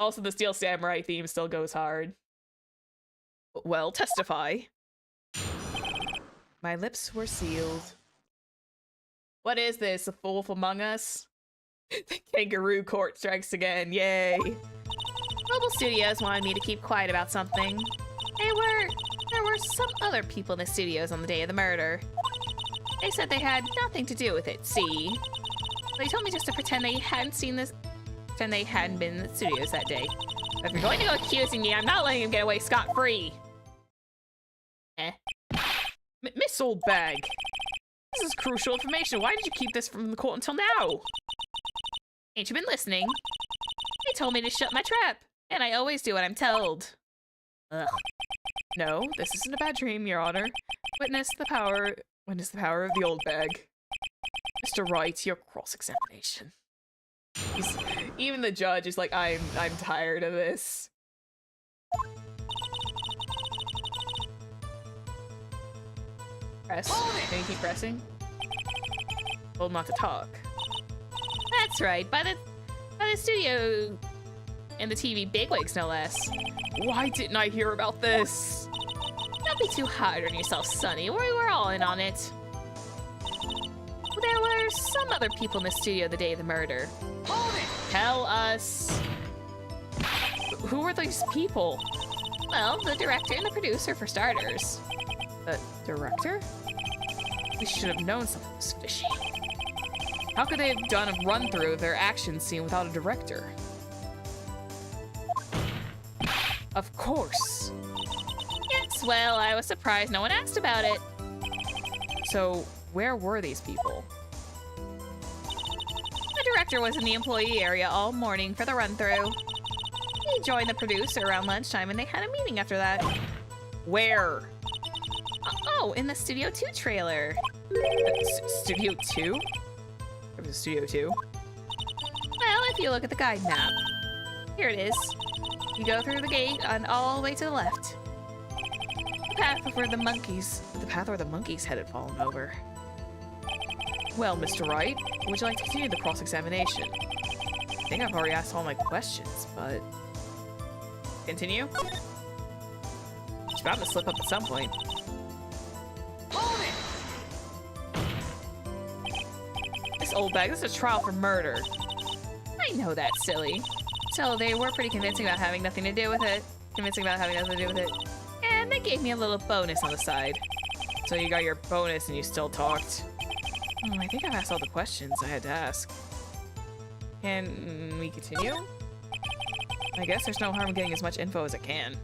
Also, the Steel Samurai theme still goes hard. Well, testify. My lips were sealed. What is this, a wolf among us? The kangaroo court strikes again, yay! Mobile Studios wanted me to keep quiet about something. There were some other people in the studios on the day of the murder. They said they had nothing to do with it, see? They told me just to pretend they hadn't seen this, pretend they hadn't been in the studios that day. But if you're going to go accusing me, I'm not letting him get away scot-free. Miss Oldbag, this is crucial information. Why did you keep this from the court until now? Ain't you been listening? They told me to shut my trap, and I always do what I'm told. Ugh. No, this isn't a bad dream, Your Honor. Witness the power of the Oldbag. Mr. Wright, your cross-examination. Even the judge is like, I'm tired of this. Press. Can you keep pressing? Told not to talk. That's right. By the studio and the TV bigwigs, no less. Why didn't I hear about this? Don't be too hard on yourself, Sonny. We were all in on it. There were some other people in the studio the day of the murder. Hold it! Tell us. Who were these people? Well, the director and the producer, for starters. The director? We should have known something was fishy. How could they have done a run-through of their action scene without a director? Of course. Yes, well, I was surprised no one asked about it. So, where were these people? The director was in the employee area all morning for the run-through. He joined the producer around lunchtime and they had a meeting after that. Where? Oh, in the Studio 2 trailer. Studio 2? There was a Studio 2? Well, if you look at the guide map. Here it is. You go through the gate and all the way to the left. The path where the monkeys had fallen over. Well, Mr. Wright, would you like to continue the cross-examination? I think I've already asked all my questions, but... Continue? She's bound to slip up at some point. Hold it! This Oldbag, this is a trial for murder. I know that, silly. So they were pretty convincing about having nothing to do with it. And they gave me a little bonus on the side. So you got your bonus and you still talked. Oh, I think I've asked all the questions I had to ask. Can we continue? I guess there's no harm in getting as much info as I can.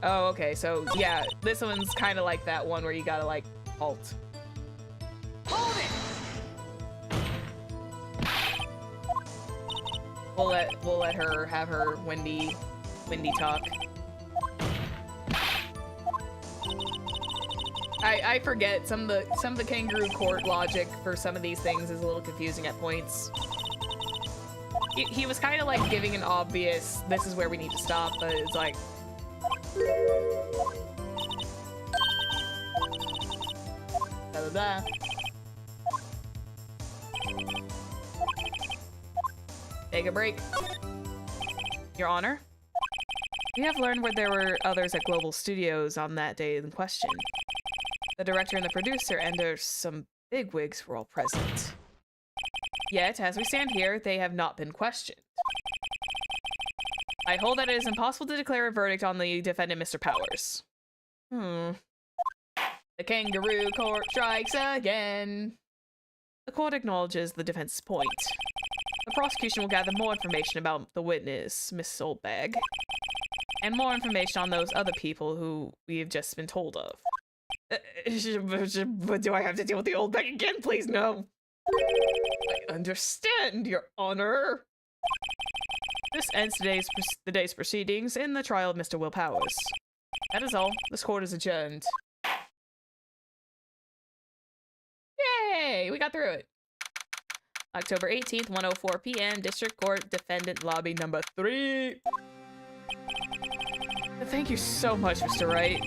Oh, okay, so yeah, this one's kind of like that one where you gotta like halt. Hold it! We'll let her have her windy talk. I forget some of the kangaroo court logic for some of these things is a little confusing at points. He was kind of like giving an obvious, this is where we need to stop, but it's like... Blah, blah, blah. Take a break. Your Honor? We have learned where there were others at Global Studios on that day in question. The director and the producer and there's some bigwigs were all present. Yet, as we stand here, they have not been questioned. I hold that it is impossible to declare a verdict on the defendant, Mr. Powers. The kangaroo court strikes again. The court acknowledges the defense's point. The prosecution will gather more information about the witness, Miss Oldbag, and more information on those other people who we have just been told of. But do I have to deal with the Oldbag again? Please, no. I understand, Your Honor. This ends the day's proceedings in the trial of Mr. Will Powers. That is all. This court is adjourned. Yay! We got through it. October 18th, 1:04 p.m. District Court, Defendant Lobby number 3. Thank you so much, Mr. Wright.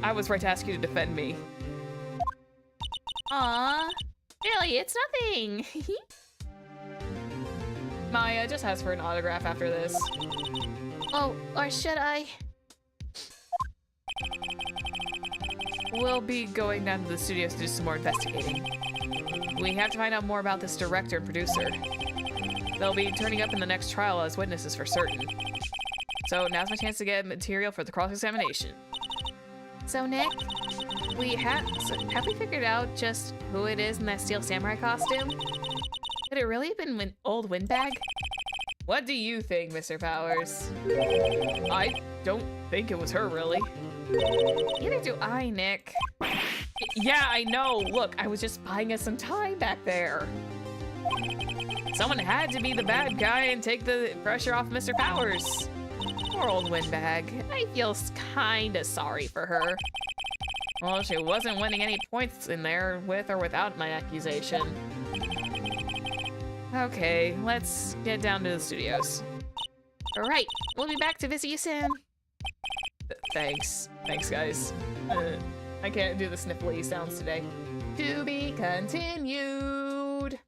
I was right to ask you to defend me. Aw, really, it's nothing. Maya, just ask for an autograph after this. Oh, or should I? We'll be going down to the studios to do some more investigating. We have to find out more about this director and producer. They'll be turning up in the next trial as witnesses for certain. So now's my chance to get material for the cross-examination. So, Nick, have we figured out just who it is in that steel samurai costume? Could it really have been old Windbag? What do you think, Mr. Powers? I don't think it was her, really. Neither do I, Nick. Yeah, I know. Look, I was just buying us some time back there. Someone had to be the bad guy and take the pressure off Mr. Powers. Poor old Windbag. I feel kinda sorry for her. Well, she wasn't winning any points in there with or without my accusation. Okay, let's get down to the studios. All right, we'll be back to visit you soon. Thanks. Thanks, guys. I can't do the sniffly sounds today. To be continued.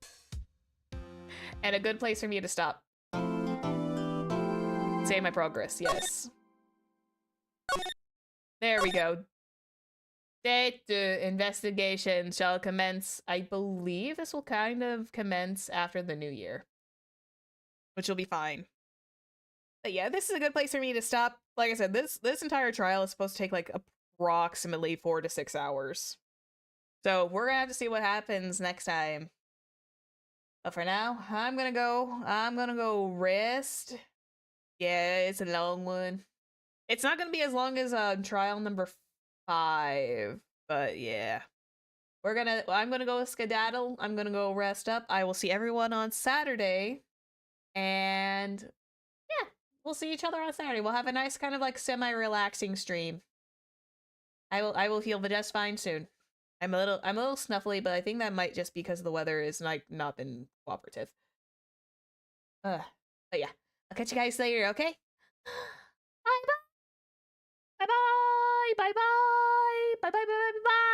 And a good place for me to stop. Save my progress, yes. There we go. Date investigation shall commence. I believe this will kind of commence after the new year. Which will be fine. But yeah, this is a good place for me to stop. Like I said, this entire trial is supposed to take like approximately 4 to 6 hours. So we're gonna have to see what happens next time. But for now, I'm gonna go rest. Yeah, it's a long one. It's not gonna be as long as trial number 5, but yeah. I'm gonna go skedaddle. I'm gonna go rest up. I will see everyone on Saturday. And yeah, we'll see each other on Saturday. We'll have a nice kind of like semi-relaxing stream. I will feel just fine soon. I'm a little snuffly, but I think that might just be because the weather is like not been cooperative. But yeah, I'll catch you guys later, okay? Bye bye. Bye bye. Bye bye. Bye bye. Bye bye. Bye bye.